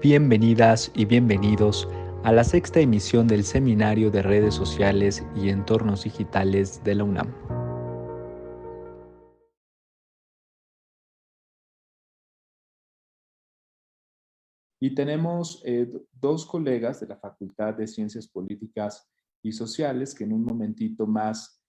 Bienvenidas y bienvenidos a la sexta emisión del Seminario de Redes Sociales y Entornos Digitales de la UNAM. Y tenemos dos colegas de la Facultad de Ciencias Políticas y Sociales que en un momentito más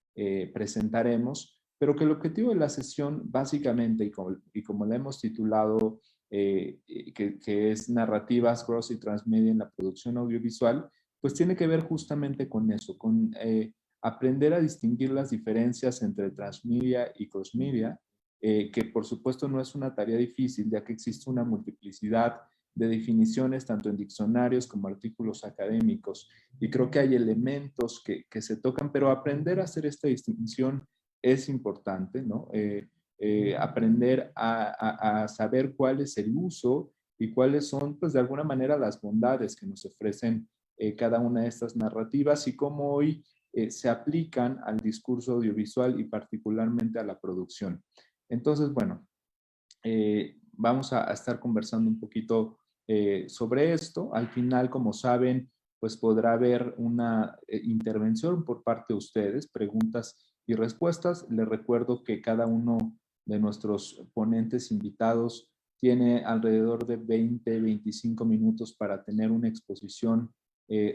presentaremos, pero que el objetivo de la sesión básicamente, y como la hemos titulado, que es Narrativas Cross y Transmedia en la Producción Audiovisual, pues tiene que ver justamente con eso, con aprender a distinguir las diferencias entre transmedia y crossmedia, que por supuesto no es una tarea difícil, ya que existe una multiplicidad de definiciones tanto en diccionarios como artículos académicos. Y creo que hay elementos que se tocan, pero aprender a hacer esta distinción es importante, ¿no? Aprender a saber cuál es el uso y cuáles son, pues de alguna manera, las bondades que nos ofrecen cada una de estas narrativas y cómo hoy se aplican al discurso audiovisual y particularmente a la producción. Entonces, bueno, vamos a estar conversando un poquito sobre esto. Al final, como saben, pues podrá haber una intervención por parte de ustedes, preguntas y respuestas. Les recuerdo que cada uno de nuestros ponentes invitados tiene alrededor de 20-25 minutos para tener una exposición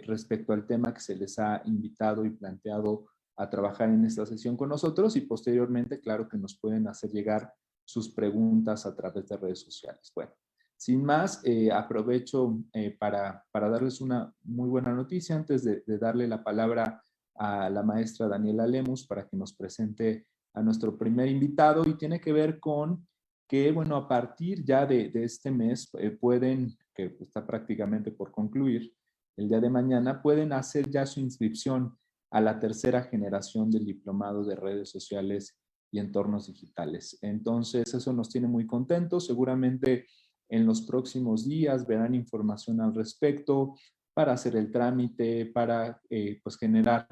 respecto al tema que se les ha invitado y planteado a trabajar en esta sesión con nosotros y posteriormente, claro que nos pueden hacer llegar sus preguntas a través de redes sociales. Bueno, sin más, aprovecho para darles una muy buena noticia antes de darle la palabra a la maestra Daniela Lemus para que nos presente a nuestro primer invitado y tiene que ver con que, bueno, a partir ya de este mes pueden, que está prácticamente por concluir, el día de mañana, pueden hacer ya su inscripción a la tercera generación del diplomado de redes sociales y entornos digitales. Entonces, eso nos tiene muy contentos. Seguramente en los próximos días verán información al respecto para hacer el trámite, para pues generar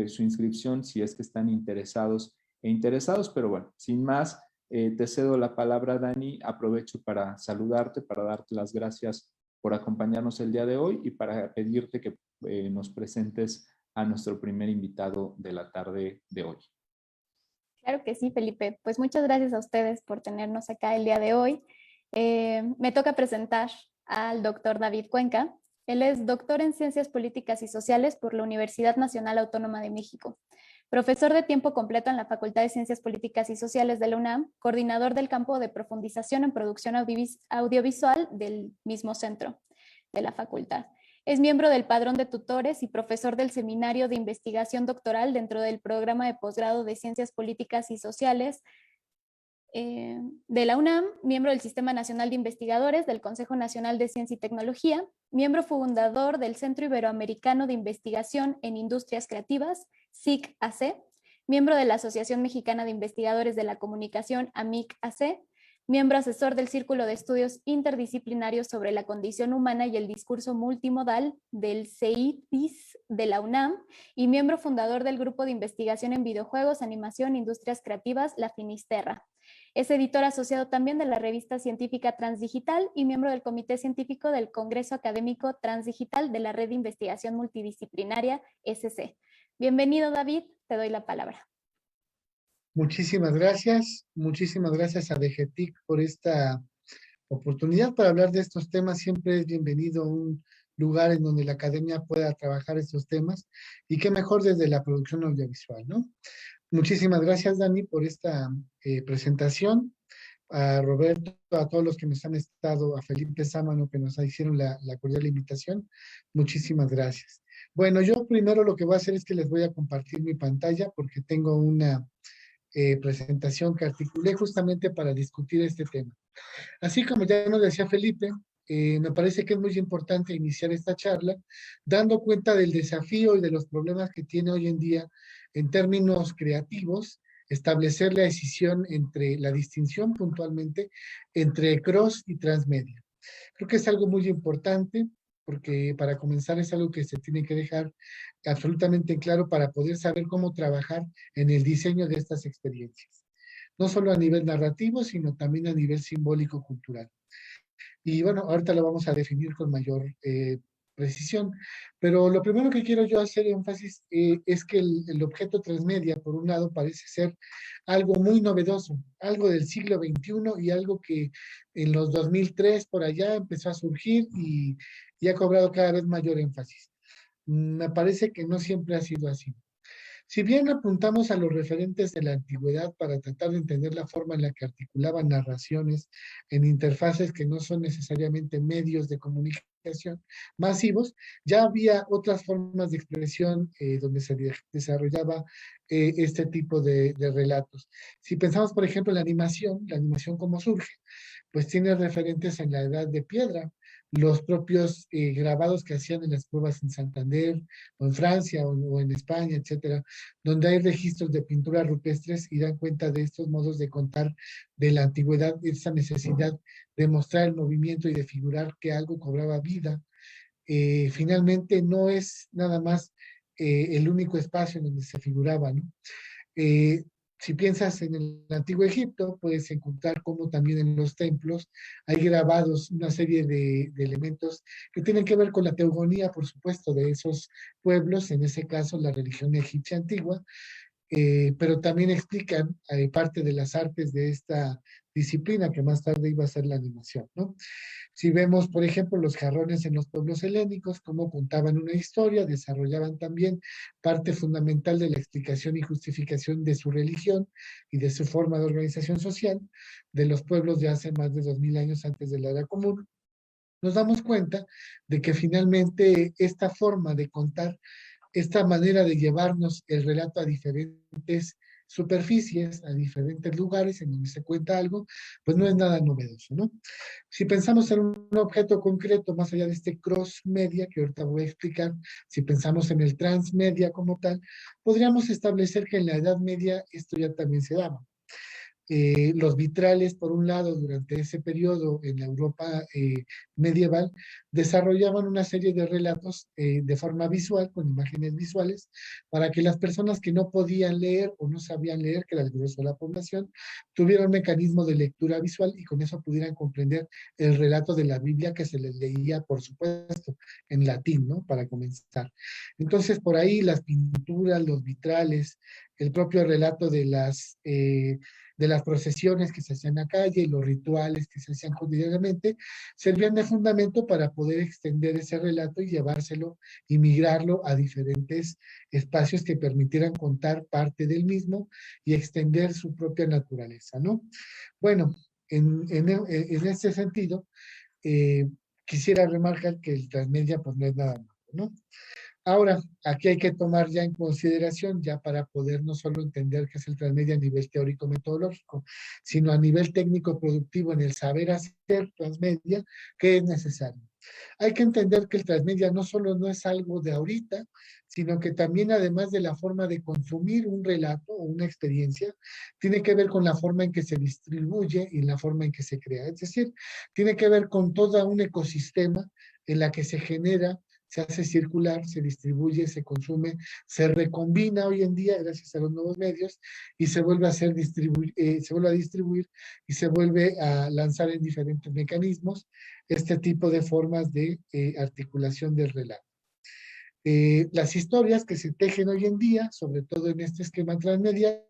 su inscripción si es que están interesados. Pero bueno, sin más, te cedo la palabra, Dani. Aprovecho para saludarte, para darte las gracias por acompañarnos el día de hoy y para pedirte que nos presentes a nuestro primer invitado de la tarde de hoy. Claro que sí, Felipe. Pues muchas gracias a ustedes por tenernos acá el día de hoy. Me toca presentar al doctor David Cuenca. Él es doctor en Ciencias Políticas y Sociales por la Universidad Nacional Autónoma de México, profesor de tiempo completo en la Facultad de Ciencias Políticas y Sociales de la UNAM, coordinador del campo de profundización en producción audiovisual del mismo centro de la facultad. Es miembro del Padrón de Tutores y profesor del Seminario de Investigación Doctoral dentro del programa de posgrado de Ciencias Políticas y Sociales de la UNAM, miembro del Sistema Nacional de Investigadores del Consejo Nacional de Ciencia y Tecnología, miembro fundador del Centro Iberoamericano de Investigación en Industrias Creativas, SIC-AC, miembro de la Asociación Mexicana de Investigadores de la Comunicación, AMIC-AC, miembro asesor del Círculo de Estudios Interdisciplinarios sobre la Condición Humana y el Discurso Multimodal del CEIDIS de la UNAM y miembro fundador del Grupo de Investigación en Videojuegos, Animación, Industrias Creativas, la Finisterra. Es editor asociado también de la revista científica Transdigital y miembro del Comité Científico del Congreso Académico Transdigital de la Red de Investigación Multidisciplinaria SC. Bienvenido, David, te doy la palabra. Muchísimas gracias a DGTIC por esta oportunidad para hablar de estos temas. Siempre es bienvenido a un lugar en donde la academia pueda trabajar estos temas y qué mejor desde la producción audiovisual, ¿no? Muchísimas gracias, Dani, por esta presentación. A Roberto, a todos los que nos han estado, a Felipe Sámano que nos hicieron la cordial invitación. Muchísimas gracias. Bueno, yo primero lo que voy a hacer es que les voy a compartir mi pantalla porque tengo una presentación que articulé justamente para discutir este tema. Así como ya nos decía Felipe, me parece que es muy importante iniciar esta charla dando cuenta del desafío y de los problemas que tiene hoy en día en términos creativos, establecer la decisión entre la distinción puntualmente entre cross y transmedia. Creo que es algo muy importante porque para comenzar es algo que se tiene que dejar absolutamente claro para poder saber cómo trabajar en el diseño de estas experiencias. No solo a nivel narrativo, sino también a nivel simbólico-cultural. Y bueno, ahorita lo vamos a definir con mayor precisión. Pero lo primero que quiero yo hacer énfasis es que el objeto transmedia, por un lado, parece ser algo muy novedoso, algo del siglo XXI y algo que en los 2003 por allá empezó a surgir y ha cobrado cada vez mayor énfasis. Me parece que no siempre ha sido así. Si bien apuntamos a los referentes de la antigüedad para tratar de entender la forma en la que articulaban narraciones en interfaces que no son necesariamente medios de comunicación masivos, ya había otras formas de expresión donde se desarrollaba este tipo de relatos. Si pensamos, por ejemplo, en la animación como surge, pues tiene referentes en la Edad de Piedra, los propios grabados que hacían en las cuevas en Santander, o en Francia, o en España, etcétera, donde hay registros de pinturas rupestres y dan cuenta de estos modos de contar de la antigüedad, esa necesidad de mostrar el movimiento y de figurar que algo cobraba vida. Finalmente no es nada más el único espacio en donde se figuraba, ¿no? Eh, si piensas en el antiguo Egipto, puedes encontrar como también en los templos hay grabados una serie de elementos que tienen que ver con la teogonía, por supuesto, de esos pueblos, en ese caso la religión egipcia antigua, pero también explican parte de las artes de esta disciplina que más tarde iba a ser la animación, ¿no? Si vemos, por ejemplo, los jarrones en los pueblos helénicos, cómo contaban una historia, desarrollaban también parte fundamental de la explicación y justificación de su religión y de su forma de organización social de los pueblos de hace más de 2000 años antes de la era común, nos damos cuenta de que finalmente esta forma de contar, esta manera de llevarnos el relato a diferentes superficies, a diferentes lugares en donde se cuenta algo, pues no es nada novedoso, ¿no? Si pensamos en un objeto concreto, más allá de este cross media, que ahorita voy a explicar, si pensamos en el transmedia como tal, podríamos establecer que en la Edad Media esto ya también se daba. Los vitrales, por un lado, durante ese periodo en la Europa medieval, desarrollaban una serie de relatos de forma visual, con imágenes visuales, para que las personas que no podían leer o no sabían leer, que era el grueso de la población, tuvieran un mecanismo de lectura visual y con eso pudieran comprender el relato de la Biblia que se les leía, por supuesto, en latín, ¿no? Para comenzar. Entonces, por ahí las pinturas, los vitrales, el propio relato de las procesiones que se hacían en la calle y los rituales que se hacían cotidianamente, servían de fundamento para poder extender ese relato y llevárselo y migrarlo a diferentes espacios que permitieran contar parte del mismo y extender su propia naturaleza, ¿no? Bueno, en este sentido, eh, quisiera remarcar que el transmedia pues no es nada malo, ¿no? Ahora, aquí hay que tomar ya en consideración, ya para poder no solo entender qué es el transmedia a nivel teórico-metodológico, sino a nivel técnico-productivo en el saber hacer transmedia, que es necesario. Hay que entender que el transmedia no solo no es algo de ahorita, sino que también además de la forma de consumir un relato o una experiencia, tiene que ver con la forma en que se distribuye y la forma en que se crea. Es decir, tiene que ver con todo un ecosistema en la que se genera, se hace circular, se distribuye, se consume, se recombina hoy en día gracias a los nuevos medios y se vuelve a se vuelve a distribuir y se vuelve a lanzar en diferentes mecanismos este tipo de formas de articulación del relato. Las historias que se tejen hoy en día, sobre todo en este esquema transmedial,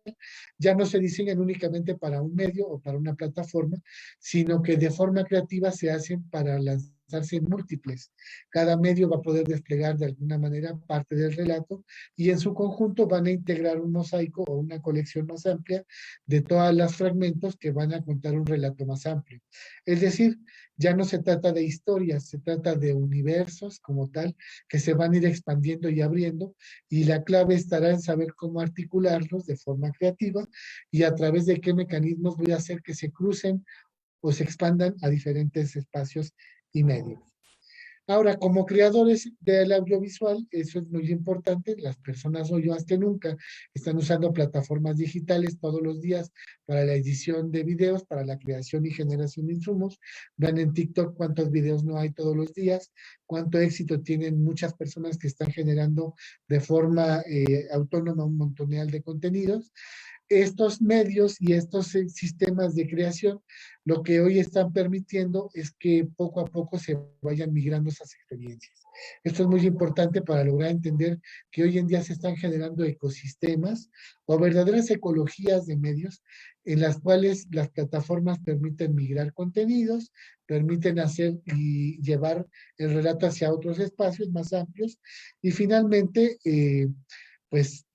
ya no se diseñan únicamente para un medio o para una plataforma, sino que de forma creativa se hacen para lanzarse en múltiples. Cada medio va a poder desplegar de alguna manera parte del relato y en su conjunto van a integrar un mosaico o una colección más amplia de todos los fragmentos que van a contar un relato más amplio. Es decir, ya no se trata de historias, se trata de universos como tal que se van a ir expandiendo y abriendo, y la clave estará en saber cómo articularlos de forma creativa y a través de qué mecanismos voy a hacer que se crucen o se expandan a diferentes espacios y medios. Ahora, como creadores del audiovisual, eso es muy importante. Las personas hoy más que nunca están usando plataformas digitales todos los días para la edición de videos, para la creación y generación de insumos. Vean en TikTok cuántos videos no hay todos los días, cuánto éxito tienen muchas personas que están generando de forma autónoma un montonal de contenidos. estos medios y estos sistemas de creación, lo que hoy están permitiendo es que poco a poco se vayan migrando esas experiencias. Esto es muy importante para lograr entender que hoy en día se están generando ecosistemas o verdaderas ecologías de medios en las cuales las plataformas permiten migrar contenidos, permiten hacer y llevar el relato hacia otros espacios más amplios y finalmente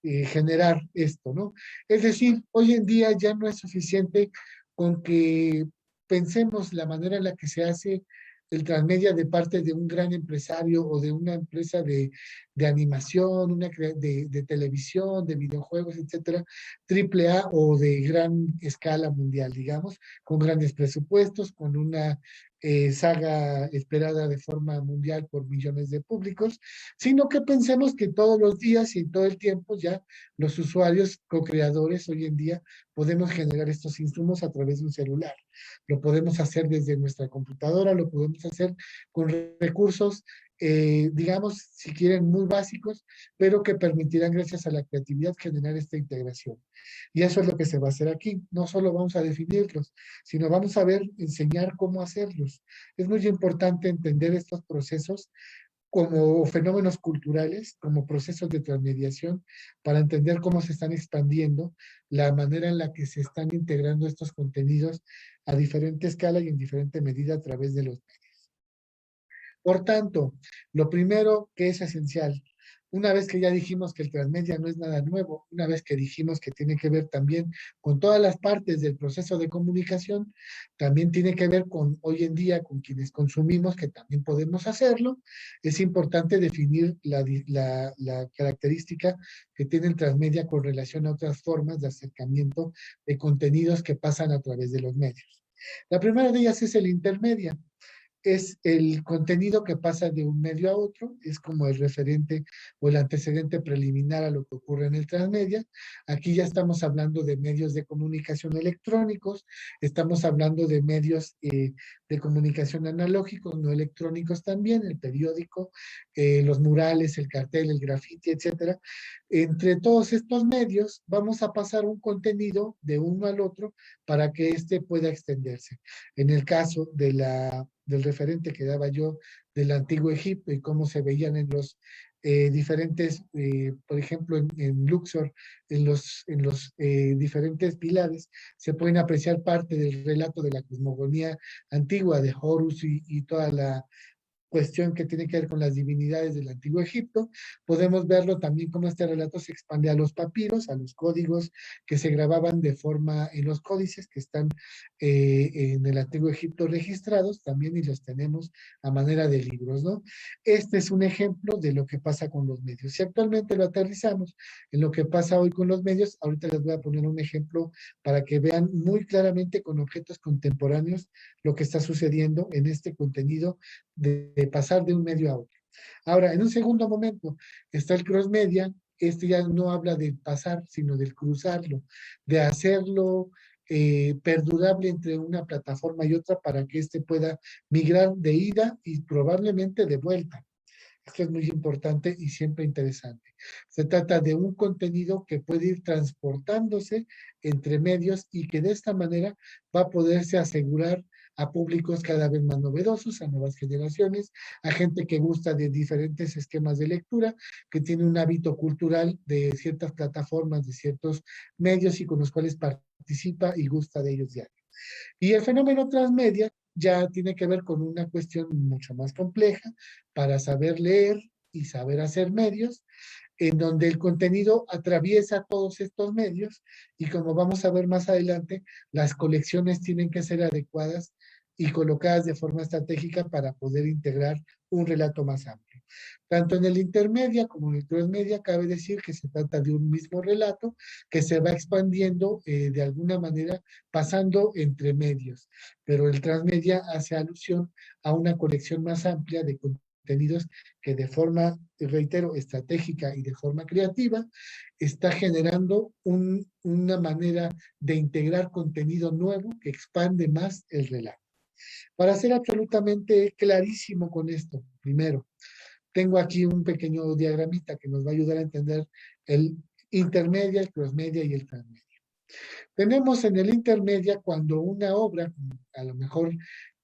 generar esto, ¿no? Es decir, hoy en día ya no es suficiente con que pensemos la manera en la que se hace el transmedia de parte de un gran empresario o de una empresa de animación, de televisión, de videojuegos, etcétera, triple A o de gran escala mundial, digamos, con grandes presupuestos, con una saga esperada de forma mundial por millones de públicos, sino que pensemos que todos los días y todo el tiempo ya los usuarios co-creadores hoy en día podemos generar estos insumos a través de un celular. Lo podemos hacer desde nuestra computadora, lo podemos hacer con recursos, digamos, si quieren, muy básicos, pero que permitirán, gracias a la creatividad, generar esta integración. Y eso es lo que se va a hacer aquí. No solo vamos a definirlos, sino vamos a ver, enseñar cómo hacerlos. Es muy importante entender estos procesos como fenómenos culturales, como procesos de transmediación, para entender cómo se están expandiendo, la manera en la que se están integrando estos contenidos a diferente escala y en diferente medida a través de los medios. Por tanto, lo primero que es esencial, una vez que ya dijimos que el transmedia no es nada nuevo, una vez que dijimos que tiene que ver también con todas las partes del proceso de comunicación, también tiene que ver con hoy en día, con quienes consumimos, que también podemos hacerlo, es importante definir la característica que tiene el transmedia con relación a otras formas de acercamiento de contenidos que pasan a través de los medios. La primera de ellas es el intermedia. Es el contenido que pasa de un medio a otro, es como el referente o el antecedente preliminar a lo que ocurre en el transmedia. Aquí ya estamos hablando de medios de comunicación electrónicos, estamos hablando de medios de comunicación analógicos, no electrónicos también, el periódico, los murales, el cartel, el graffiti, etcétera. Entre todos estos medios vamos a pasar un contenido de uno al otro para que éste pueda extenderse. En el caso del referente que daba yo del antiguo Egipto y cómo se veían en los diferentes, por ejemplo, en Luxor, en los diferentes pilares, se pueden apreciar parte del relato de la cosmogonía antigua de Horus y toda la cuestión que tiene que ver con las divinidades del antiguo Egipto. Podemos verlo también como este relato se expande a los papiros, a los códigos que se grababan de forma en los códices que están en el antiguo Egipto registrados también y los tenemos a manera de libros, ¿no? Este es un ejemplo de lo que pasa con los medios. Si actualmente lo aterrizamos en lo que pasa hoy con los medios, ahorita les voy a poner un ejemplo para que vean muy claramente con objetos contemporáneos lo que está sucediendo en este contenido de pasar de un medio a otro. Ahora, en un segundo momento está el cross media. Este ya no habla de pasar, sino del cruzarlo, de hacerlo perdurable entre una plataforma y otra para que éste pueda migrar de ida y probablemente de vuelta. Esto es muy importante y siempre interesante. Se trata de un contenido que puede ir transportándose entre medios y que de esta manera va a poderse asegurar a públicos cada vez más novedosos, a nuevas generaciones, a gente que gusta de diferentes esquemas de lectura, que tiene un hábito cultural de ciertas plataformas, de ciertos medios y con los cuales participa y gusta de ellos diario. Y el fenómeno transmedia ya tiene que ver con una cuestión mucho más compleja para saber leer y saber hacer medios, en donde el contenido atraviesa todos estos medios y como vamos a ver más adelante, las colecciones tienen que ser adecuadas y colocadas de forma estratégica para poder integrar un relato más amplio. Tanto en el intermedia como en el transmedia cabe decir que se trata de un mismo relato que se va expandiendo de alguna manera pasando entre medios, pero el transmedia hace alusión a una colección más amplia de contenidos que de forma, reitero, estratégica y de forma creativa, está generando una manera de integrar contenido nuevo que expande más el relato. Para ser absolutamente clarísimo con esto, primero, tengo aquí un pequeño diagramita que nos va a ayudar a entender el intermedia, el crossmedia y el transmedia. Tenemos en el intermedia cuando una obra, a lo mejor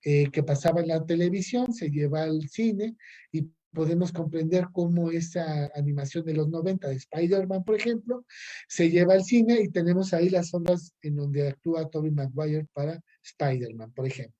que pasaba en la televisión, se lleva al cine y podemos comprender cómo esa animación de los 90 de Spider-Man, por ejemplo, se lleva al cine y tenemos ahí las obras en donde actúa Tobey Maguire para Spider-Man, por ejemplo.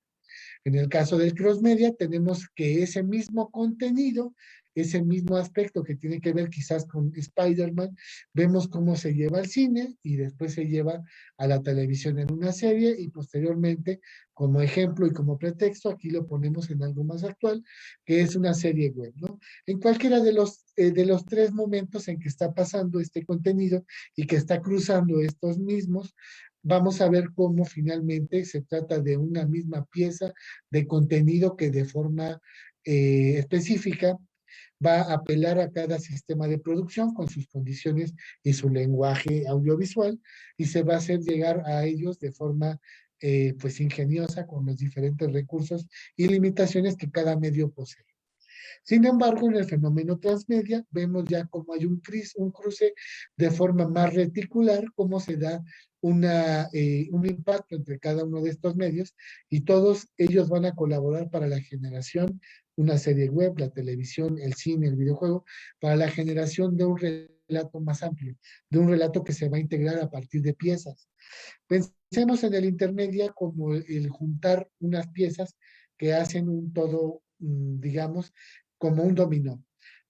En el caso del cross media, tenemos que ese mismo contenido, ese mismo aspecto que tiene que ver quizás con Spider-Man, vemos cómo se lleva al cine y después se lleva a la televisión en una serie y posteriormente, como ejemplo y como pretexto, aquí lo ponemos en algo más actual, que es una serie web, ¿no? En cualquiera de los tres momentos en que está pasando este contenido y que está cruzando estos mismos, vamos a ver cómo finalmente se trata de una misma pieza de contenido que de forma específica va a apelar a cada sistema de producción con sus condiciones y su lenguaje audiovisual y se va a hacer llegar a ellos de forma pues ingeniosa con los diferentes recursos y limitaciones que cada medio posee. Sin embargo, en el fenómeno transmedia vemos ya cómo hay un cruce de forma más reticular, cómo se da un impacto entre cada uno de estos medios y todos ellos van a colaborar para la generación, una serie web, la televisión, el cine, el videojuego, para la generación de un relato más amplio, de un relato que se va a integrar a partir de piezas. Pensemos en el intermedia como el juntar unas piezas que hacen un todo, digamos, como un dominó.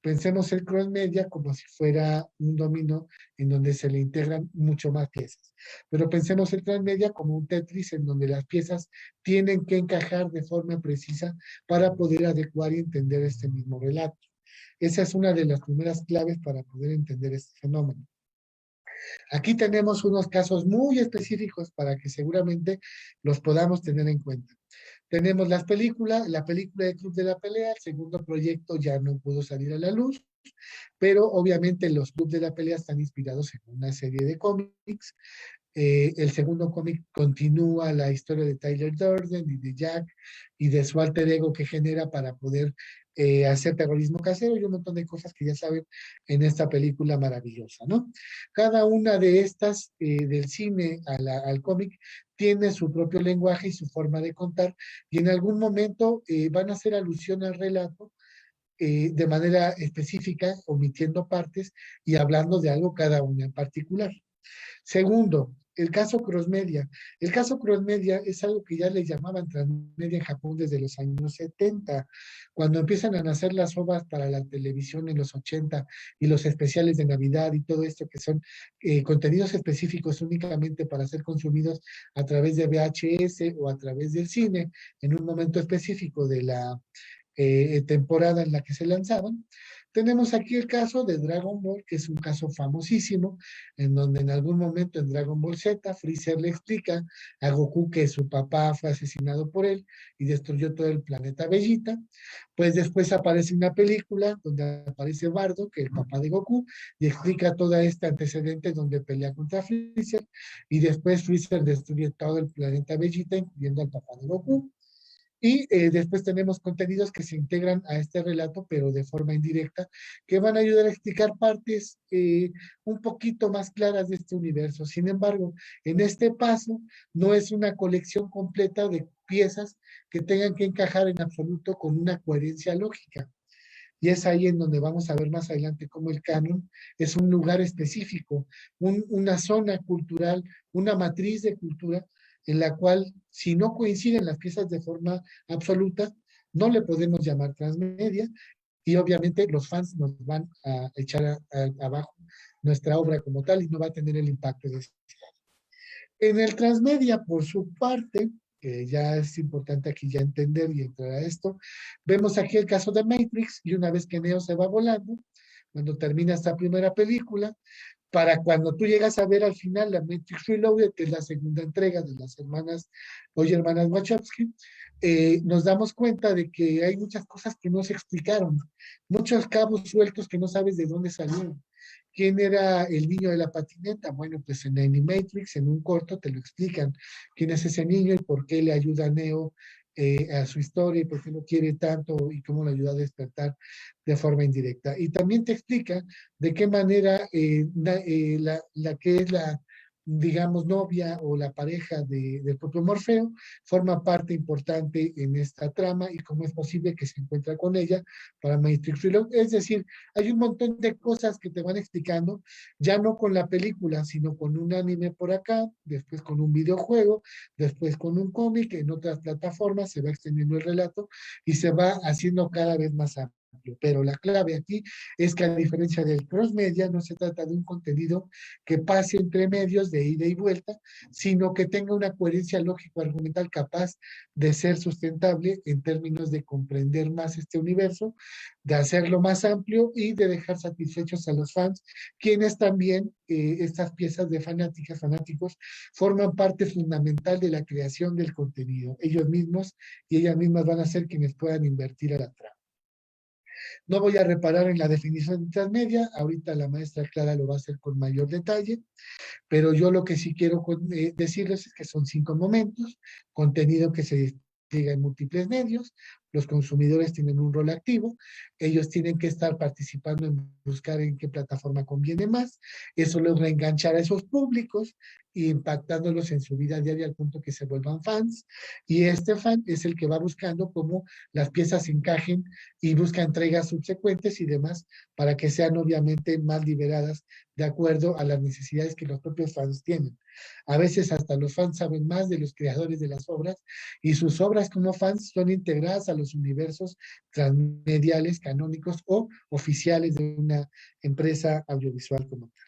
Pensemos el cross media como si fuera un dominó en donde se le integran mucho más piezas. Pero pensemos el transmedia como un Tetris en donde las piezas tienen que encajar de forma precisa para poder adecuar y entender este mismo relato. Esa es una de las primeras claves para poder entender este fenómeno. Aquí tenemos unos casos muy específicos para que seguramente los podamos tener en cuenta. Tenemos la película de Club de la Pelea, el segundo proyecto ya no pudo salir a la luz, pero obviamente los Club de la Pelea están inspirados en una serie de cómics. El segundo cómic continúa la historia de Tyler Durden y de Jack y de su alter ego que genera para poder hacer terrorismo casero y un montón de cosas que ya saben en esta película maravillosa, ¿no? Cada una de estas, del cine al cómic, tiene su propio lenguaje y su forma de contar y en algún momento van a hacer alusión al relato de manera específica, omitiendo partes y hablando de algo cada una en particular. Segundo, el caso crossmedia. El caso crossmedia es algo que ya le llamaban transmedia en Japón desde los años 70, cuando empiezan a nacer las ovas para la televisión en los 80 y los especiales de Navidad y todo esto que son contenidos específicos únicamente para ser consumidos a través de VHS o a través del cine en un momento específico de la temporada en la que se lanzaban. Tenemos aquí el caso de Dragon Ball, que es un caso famosísimo, en donde en algún momento en Dragon Ball Z, Freezer le explica a Goku que su papá fue asesinado por él y destruyó todo el planeta Vegeta. Pues después aparece una película donde aparece Bardo, que es el papá de Goku, y explica todo este antecedente donde pelea contra Freezer, y después Freezer destruye todo el planeta Vegeta, incluyendo al papá de Goku. Y después tenemos contenidos que se integran a este relato, pero de forma indirecta, que van a ayudar a explicar partes un poquito más claras de este universo. Sin embargo, en este paso no es una colección completa de piezas que tengan que encajar en absoluto con una coherencia lógica. Y es ahí en donde vamos a ver más adelante cómo el canon es un lugar específico, una zona cultural, una matriz de cultura en la cual si no coinciden las piezas de forma absoluta, no le podemos llamar transmedia y obviamente los fans nos van a echar abajo nuestra obra como tal y no va a tener el impacto de eso. En el transmedia, por su parte, que ya es importante aquí ya entender y entrar a esto, vemos aquí el caso de Matrix y una vez que Neo se va volando, cuando termina esta primera película, para cuando tú llegas a ver al final la Matrix Reloaded, que es la segunda entrega de las hermanas, hoy hermanas Wachowski, nos damos cuenta de que hay muchas cosas que no se explicaron, muchos cabos sueltos que no sabes de dónde salieron. ¿Quién era el niño de la patineta? Bueno, pues en Animatrix, en un corto, te lo explican. ¿Quién es ese niño y por qué le ayuda a Neo a su historia y por qué lo quiere tanto y cómo le ayuda a despertar de forma indirecta? Y también te explica de qué manera la que es digamos, novia o la pareja del propio Morfeo, forma parte importante en esta trama y cómo es posible que se encuentra con ella para instruirlo. Es decir, hay un montón de cosas que te van explicando, ya no con la película, sino con un anime por acá, después con un videojuego, después con un cómic, en otras plataformas se va extendiendo el relato y se va haciendo cada vez más amplio. Pero la clave aquí es que a diferencia del cross media, no se trata de un contenido que pase entre medios de ida y vuelta, sino que tenga una coherencia lógico-argumental capaz de ser sustentable en términos de comprender más este universo, de hacerlo más amplio y de dejar satisfechos a los fans, quienes también, estas piezas de fanáticas, fanáticos, forman parte fundamental de la creación del contenido. Ellos mismos y ellas mismas van a ser quienes puedan invertir a la trama. No voy a reparar en la definición de transmedia, ahorita la maestra Clara lo va a hacer con mayor detalle, pero yo lo que sí quiero decirles es que son 5 momentos, contenido que se distribuye en múltiples medios, los consumidores tienen un rol activo, ellos tienen que estar participando en buscar en qué plataforma conviene más, eso logra enganchar a esos públicos y impactándolos en su vida diaria al punto que se vuelvan fans, y este fan es el que va buscando cómo las piezas encajen y busca entregas subsecuentes y demás para que sean obviamente más liberadas de acuerdo a las necesidades que los propios fans tienen. A veces hasta los fans saben más de los creadores de las obras y sus obras como fans son integradas a los universos transmediales, canónicos o oficiales de una empresa audiovisual como tal.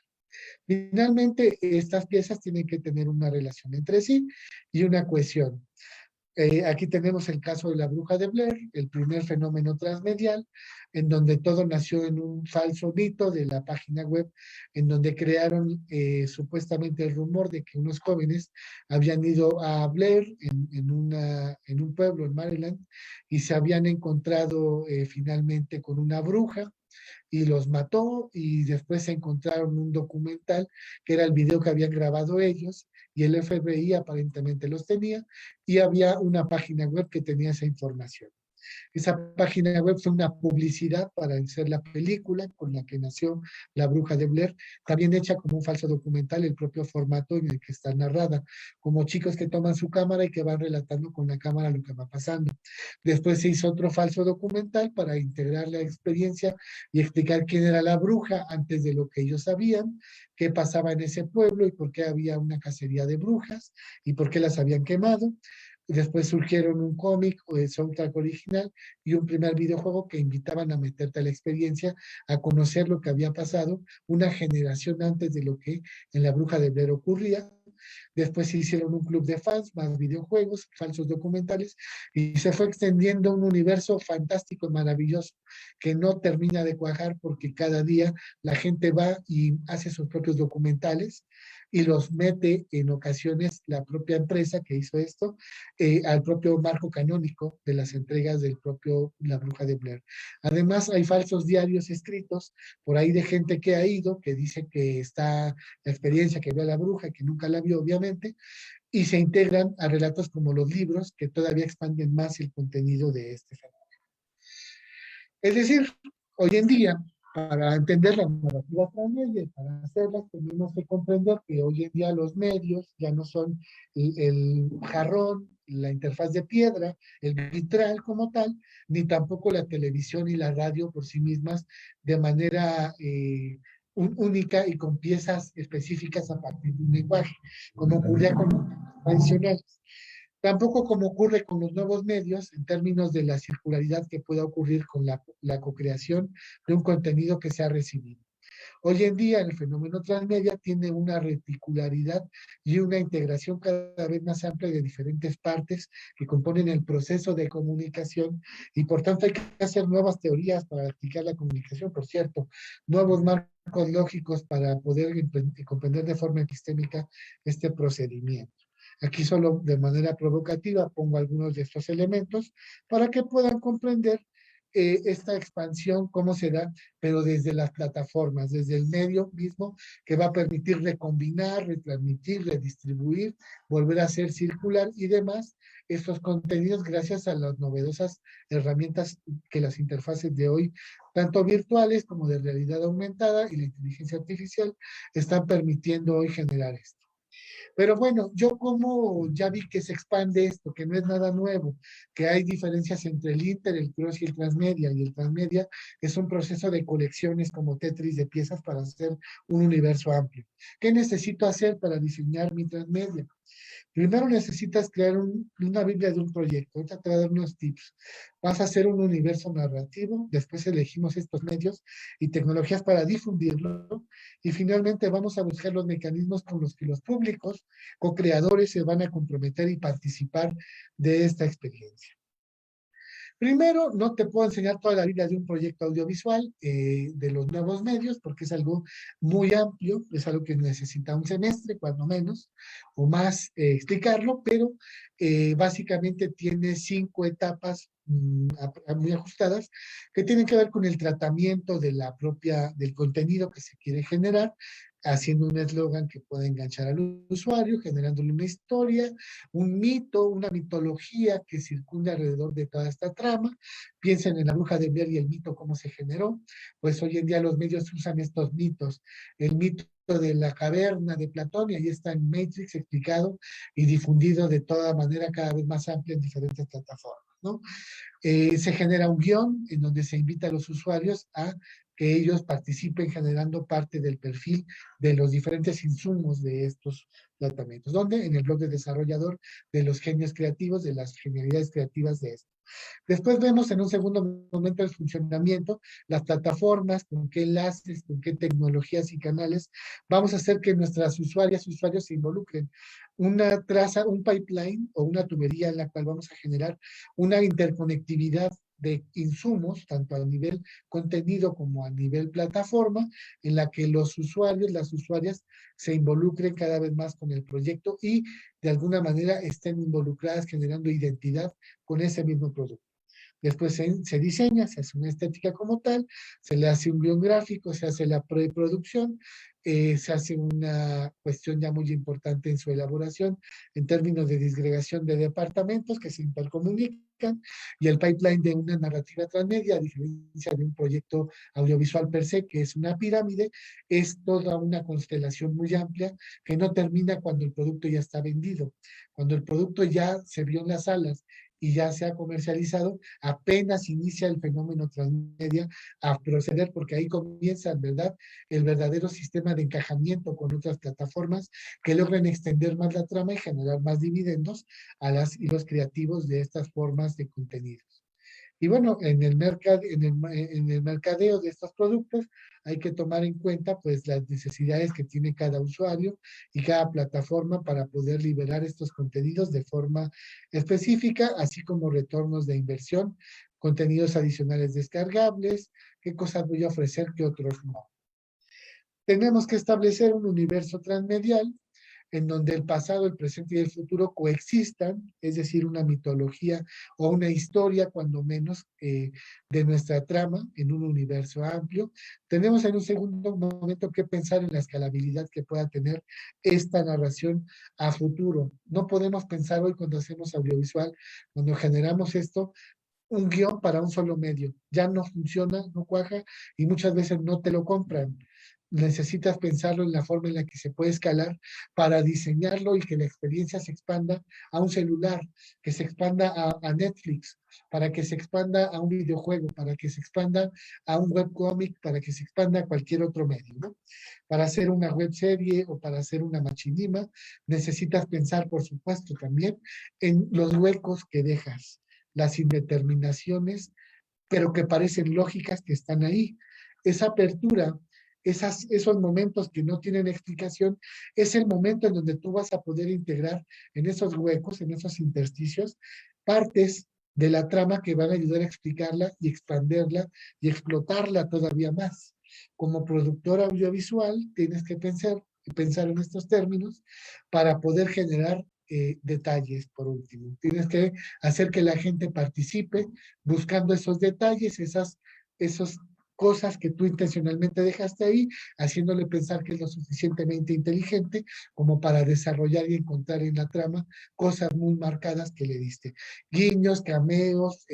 Finalmente, estas piezas tienen que tener una relación entre sí y una cohesión. Aquí tenemos el caso de la Bruja de Blair, el primer fenómeno transmedial, en donde todo nació en un falso mito de la página web, en donde crearon supuestamente el rumor de que unos jóvenes habían ido a Blair en un pueblo en Maryland y se habían encontrado finalmente con una bruja y los mató y después se encontraron un documental que era el video que habían grabado ellos y el FBI aparentemente los tenía y había una página web que tenía esa información. Esa página web fue una publicidad para hacer la película con la que nació La Bruja de Blair, también hecha como un falso documental, el propio formato en el que está narrada, como chicos que toman su cámara y que van relatando con la cámara lo que va pasando. Después se hizo otro falso documental para integrar la experiencia y explicar quién era la bruja antes de lo que ellos sabían, qué pasaba en ese pueblo y por qué había una cacería de brujas y por qué las habían quemado. Después surgieron un cómic o el soundtrack original y un primer videojuego que invitaban a meterte a la experiencia, a conocer lo que había pasado una generación antes de lo que en La Bruja de Blair ocurría. Después se hicieron un club de fans, más videojuegos, falsos documentales, y se fue extendiendo un universo fantástico y maravilloso que no termina de cuajar porque cada día la gente va y hace sus propios documentales y los mete en ocasiones la propia empresa que hizo esto al propio marco canónico de las entregas del propio La Bruja de Blair. Además, hay falsos diarios escritos por ahí de gente que ha ido, que dice que está la experiencia, que vio a la bruja, que nunca la vio, obviamente, y se integran a relatos como los libros, que todavía expanden más el contenido de este fenómeno. Es decir, hoy en día, para entender la narrativa transmedia y para hacerlas, tenemos que comprender que hoy en día los medios ya no son el jarrón, la interfaz de piedra, el vitral como tal, ni tampoco la televisión y la radio por sí mismas de manera única y con piezas específicas a partir de un lenguaje, como ocurría con los tradicionales. Tampoco como ocurre con los nuevos medios en términos de la circularidad que pueda ocurrir con la co-creación de un contenido que se ha recibido. Hoy en día el fenómeno transmedia tiene una reticularidad y una integración cada vez más amplia de diferentes partes que componen el proceso de comunicación y por tanto hay que hacer nuevas teorías para explicar la comunicación, por cierto, nuevos marcos lógicos para poder comprender de forma epistémica este procedimiento. Aquí solo de manera provocativa pongo algunos de estos elementos para que puedan comprender esta expansión, cómo se da, pero desde las plataformas, desde el medio mismo, que va a permitir recombinar, retransmitir, redistribuir, volver a hacer circular y demás estos contenidos gracias a las novedosas herramientas que las interfaces de hoy, tanto virtuales como de realidad aumentada y la inteligencia artificial, están permitiendo hoy generar esto. Pero bueno, yo como ya vi que se expande esto, que no es nada nuevo, que hay diferencias entre el Inter, el Cross y el Transmedia, y el Transmedia es un proceso de colecciones como Tetris de piezas para hacer un universo amplio. ¿Qué necesito hacer para diseñar mi Transmedia? Primero necesitas crear una Biblia de un proyecto. Ahorita te voy a dar unos tips. Vas a hacer un universo narrativo, después elegimos estos medios y tecnologías para difundirlo, y finalmente vamos a buscar los mecanismos con los que los públicos, co-creadores, se van a comprometer y participar de esta experiencia. Primero, no te puedo enseñar toda la vida de un proyecto audiovisual de los nuevos medios, porque es algo muy amplio, es algo que necesita un semestre, cuando menos, o más explicarlo, pero básicamente tiene 5 etapas muy ajustadas que tienen que ver con el tratamiento de la del contenido que se quiere generar, haciendo un eslogan que pueda enganchar al usuario, generándole una historia, un mito, una mitología que circunda alrededor de toda esta trama. Piensen en la bruja de Blair y el mito, cómo se generó. Pues hoy en día los medios usan estos mitos. El mito de la caverna de Platón, y ahí está en Matrix explicado y difundido de toda manera cada vez más amplia en diferentes plataformas, ¿no? Se genera un guión en donde se invita a los usuarios a que ellos participen generando parte del perfil de los diferentes insumos de estos tratamientos, donde en el blog de desarrollador de los genios creativos, de las genialidades creativas de esto. Después vemos en un segundo momento el funcionamiento, las plataformas, con qué enlaces, con qué tecnologías y canales vamos a hacer que nuestras usuarias y usuarios se involucren. Una traza, un pipeline o una tubería en la cual vamos a generar una interconectividad de insumos, tanto a nivel contenido como a nivel plataforma, en la que los usuarios, las usuarias se involucren cada vez más con el proyecto y de alguna manera estén involucradas generando identidad con ese mismo producto. Después se diseña, se hace una estética como tal, se le hace un guión gráfico, se hace la preproducción, se hace una cuestión ya muy importante en su elaboración en términos de disgregación de departamentos que se intercomunican, y el pipeline de una narrativa transmedia, a diferencia de un proyecto audiovisual per se, que es una pirámide, es toda una constelación muy amplia que no termina cuando el producto ya está vendido. Cuando el producto ya se vio en las salas y ya se ha comercializado, apenas inicia el fenómeno transmedia a proceder, porque ahí comienza, ¿verdad?, el verdadero sistema de encajamiento con otras plataformas que logren extender más la trama y generar más dividendos a las y los creativos de estas formas de contenidos. Y bueno, en el mercadeo de estos productos hay que tomar en cuenta pues las necesidades que tiene cada usuario y cada plataforma para poder liberar estos contenidos de forma específica, así como retornos de inversión, contenidos adicionales descargables, qué cosas voy a ofrecer que otros no. Tenemos que establecer un universo transmedial en donde el pasado, el presente y el futuro coexistan, es decir, una mitología o una historia, cuando menos, de nuestra trama en un universo amplio. Tenemos en un segundo momento que pensar en la escalabilidad que pueda tener esta narración a futuro. No podemos pensar hoy cuando hacemos audiovisual, cuando generamos esto, un guión para un solo medio. Ya no funciona, no cuaja y muchas veces no te lo compran. Necesitas pensarlo en la forma en la que se puede escalar para diseñarlo y que la experiencia se expanda a un celular, que se expanda a Netflix, para que se expanda a un videojuego, para que se expanda a un webcómic, para que se expanda a cualquier otro medio, ¿no? Para hacer una webserie o para hacer una machinima, necesitas pensar, por supuesto, también en los huecos que dejas, las indeterminaciones, pero que parecen lógicas que están ahí. Esa apertura, esos momentos que no tienen explicación, es el momento en donde tú vas a poder integrar en esos huecos, en esos intersticios, partes de la trama que van a ayudar a explicarla y expanderla y explotarla todavía más. Como productor audiovisual, tienes que pensar en estos términos para poder generar detalles, por último. Tienes que hacer que la gente participe buscando esos detalles, esos cosas que tú intencionalmente dejaste ahí, haciéndole pensar que es lo suficientemente inteligente como para desarrollar y encontrar en la trama cosas muy marcadas que le diste. Guiños, cameos,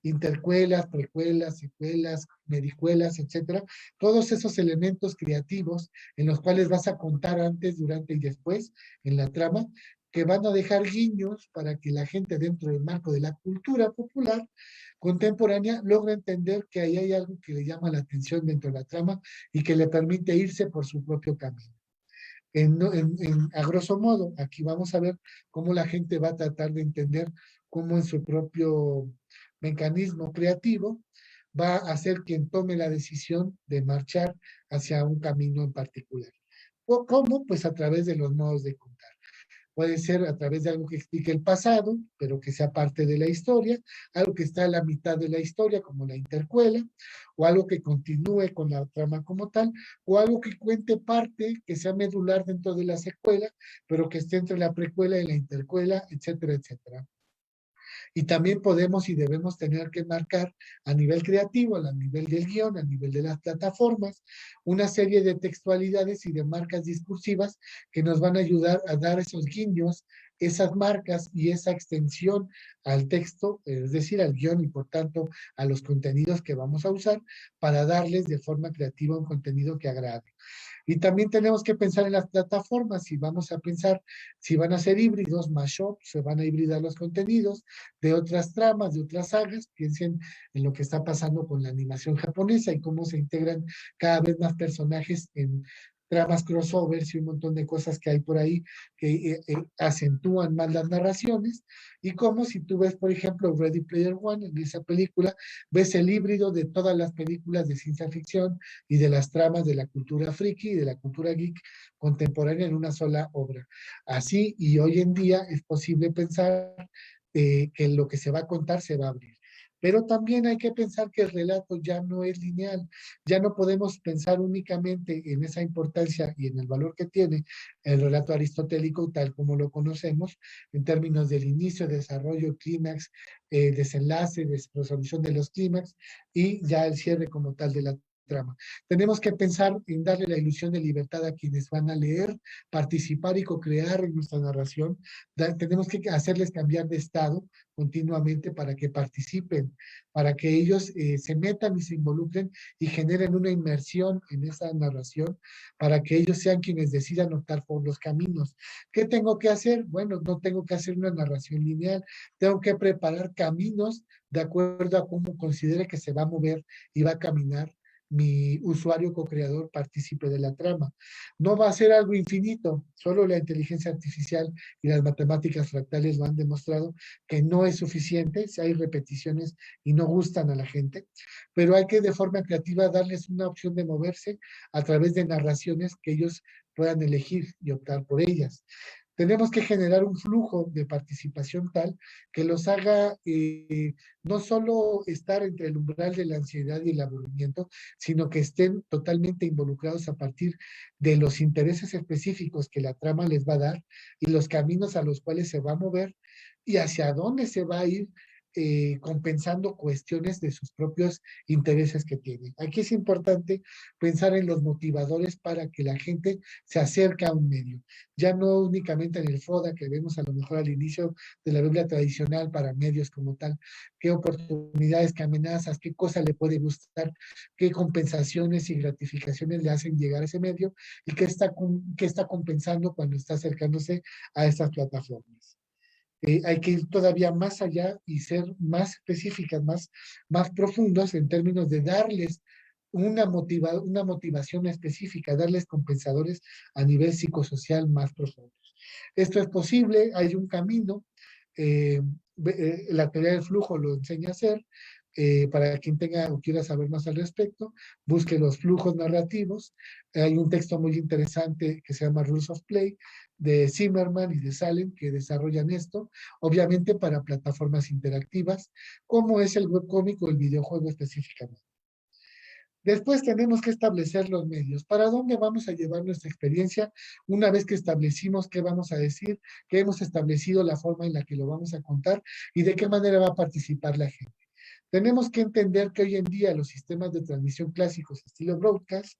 intercuelas, precuelas, secuelas, medicuelas, etcétera. Todos esos elementos creativos en los cuales vas a contar antes, durante y después en la trama, que van a dejar guiños para que la gente dentro del marco de la cultura popular contemporánea logra entender que ahí hay algo que le llama la atención dentro de la trama y que le permite irse por su propio camino. A grosso modo, aquí vamos a ver cómo la gente va a tratar de entender cómo en su propio mecanismo creativo va a ser quien tome la decisión de marchar hacia un camino en particular. ¿Cómo? Pues a través de los modos de contar. Puede ser a través de algo que explique el pasado, pero que sea parte de la historia, algo que está a la mitad de la historia, como la intercuela, o algo que continúe con la trama como tal, o algo que cuente parte, que sea medular dentro de la secuela, pero que esté entre la precuela y la intercuela, etcétera, etcétera. Y también podemos y debemos tener que marcar a nivel creativo, a nivel del guión, a nivel de las plataformas, una serie de textualidades y de marcas discursivas que nos van a ayudar a dar esos guiños, esas marcas y esa extensión al texto, es decir, al guión y por tanto a los contenidos que vamos a usar para darles de forma creativa un contenido que agrade. Y también tenemos que pensar en las plataformas, si vamos a pensar si van a ser híbridos, mashup, se van a hibridar los contenidos de otras tramas, de otras sagas, piensen en lo que está pasando con la animación japonesa y cómo se integran cada vez más personajes en tramas crossovers y un montón de cosas que hay por ahí que acentúan más las narraciones, y como si tú ves, por ejemplo, Ready Player One, en esa película, ves el híbrido de todas las películas de ciencia ficción y de las tramas de la cultura friki y de la cultura geek contemporánea en una sola obra. Así, y hoy en día es posible pensar que lo que se va a contar se va a abrir. Pero también hay que pensar que el relato ya no es lineal, ya no podemos pensar únicamente en esa importancia y en el valor que tiene el relato aristotélico tal como lo conocemos, en términos del inicio, desarrollo, clímax, desenlace, resolución de los clímax y ya el cierre como tal de la trama. Tenemos que pensar en darle la ilusión de libertad a quienes van a leer, participar y co-crear en nuestra narración. Tenemos que hacerles cambiar de estado continuamente para que participen, para que ellos se metan y se involucren y generen una inmersión en esa narración, para que ellos sean quienes decidan optar por los caminos. ¿Qué tengo que hacer? Bueno, no tengo que hacer una narración lineal, tengo que preparar caminos de acuerdo a cómo considere que se va a mover y va a caminar mi usuario co-creador partícipe de la trama. No va a ser algo infinito, solo la inteligencia artificial y las matemáticas fractales lo han demostrado que no es suficiente, si hay repeticiones y no gustan a la gente, pero hay que de forma creativa darles una opción de moverse a través de narraciones que ellos puedan elegir y optar por ellas. Tenemos que generar un flujo de participación tal que los haga no solo estar entre el umbral de la ansiedad y el aburrimiento, sino que estén totalmente involucrados a partir de los intereses específicos que la trama les va a dar y los caminos a los cuales se va a mover y hacia dónde se va a ir compensando cuestiones de sus propios intereses que tienen. Aquí es importante pensar en los motivadores para que la gente se acerque a un medio, ya no únicamente en el FODA que vemos a lo mejor al inicio de la Biblia tradicional para medios como tal, qué oportunidades, qué amenazas, qué cosa le puede gustar, qué compensaciones y gratificaciones le hacen llegar a ese medio y qué está compensando cuando está acercándose a estas plataformas. Hay que ir todavía más allá y ser más específicas, más profundos en términos de darles una motivación específica, darles compensadores a nivel psicosocial más profundos. Esto es posible, hay un camino, eh, la teoría del flujo lo enseña a hacer, para quien tenga o quiera saber más al respecto, busque los flujos narrativos. Hay un texto muy interesante que se llama Rules of Play, de Zimmerman y de Salem, que desarrollan esto, obviamente para plataformas interactivas, como es el webcómic o el videojuego específicamente. Después tenemos que establecer los medios. ¿Para dónde vamos a llevar nuestra experiencia una vez que establecimos qué vamos a decir, que hemos establecido la forma en la que lo vamos a contar y de qué manera va a participar la gente? Tenemos que entender que hoy en día los sistemas de transmisión clásicos estilo broadcast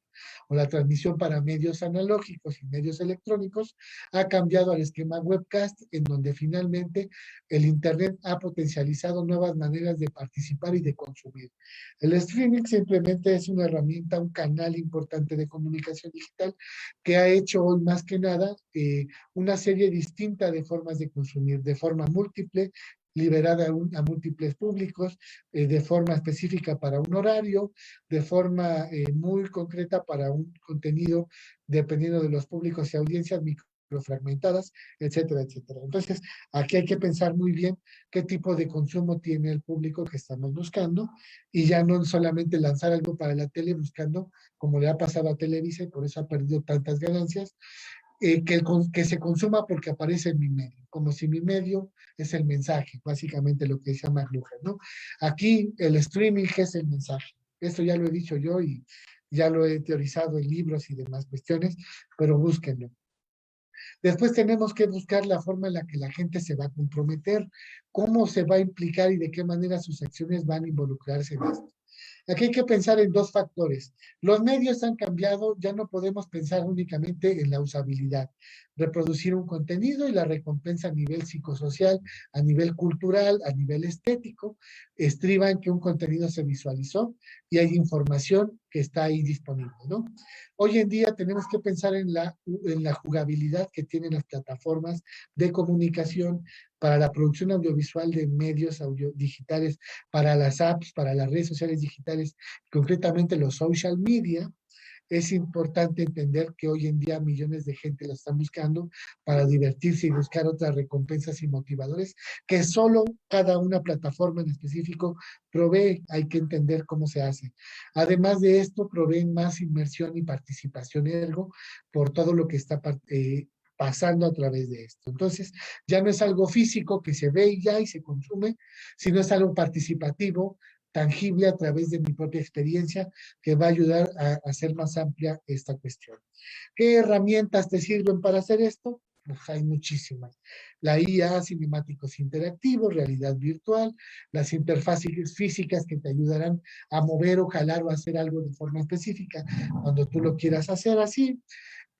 o la transmisión para medios analógicos y medios electrónicos ha cambiado al esquema webcast, en donde finalmente el Internet ha potencializado nuevas maneras de participar y de consumir. El streaming simplemente es una herramienta, un canal importante de comunicación digital que ha hecho hoy más que nada una serie distinta de formas de consumir, de forma múltiple, liberada a múltiples públicos, de forma específica para un horario, de forma muy concreta para un contenido, dependiendo de los públicos y audiencias microfragmentadas, etcétera, etcétera. Entonces, aquí hay que pensar muy bien qué tipo de consumo tiene el público que estamos buscando y ya no solamente lanzar algo para la tele buscando, como le ha pasado a Televisa y por eso ha perdido tantas ganancias, que se consuma porque aparece en mi medio, como si mi medio es el mensaje, básicamente lo que decía McLuhan, ¿no? Aquí el streaming es el mensaje. Esto ya lo he dicho yo y ya lo he teorizado en libros y demás cuestiones, pero búsquenlo. Después tenemos que buscar la forma en la que la gente se va a comprometer, cómo se va a implicar y de qué manera sus acciones van a involucrarse en esto. Aquí hay que pensar en dos factores. Los medios han cambiado, ya no podemos pensar únicamente en la usabilidad. Reproducir un contenido y la recompensa a nivel psicosocial, a nivel cultural, a nivel estético, estriba en que un contenido se visualizó y hay información que está ahí disponible, ¿no? Hoy en día tenemos que pensar en la jugabilidad que tienen las plataformas de comunicación para la producción audiovisual de medios audio digitales, para las apps, para las redes sociales digitales, concretamente los social media. Es importante entender que hoy en día millones de gente la están buscando para divertirse y buscar otras recompensas y motivadores que solo cada una plataforma en específico provee. Hay que entender cómo se hace. Además de esto, proveen más inmersión y participación ergo por todo lo que está pasando a través de esto. Entonces, ya no es algo físico que se ve y ya y se consume, sino es algo participativo, tangible a través de mi propia experiencia, que va a ayudar a hacer más amplia esta cuestión. ¿Qué herramientas te sirven para hacer esto? Pues hay muchísimas. La IA, cinemáticos interactivos, realidad virtual, las interfaces físicas que te ayudarán a mover o jalar o hacer algo de forma específica cuando tú lo quieras hacer así.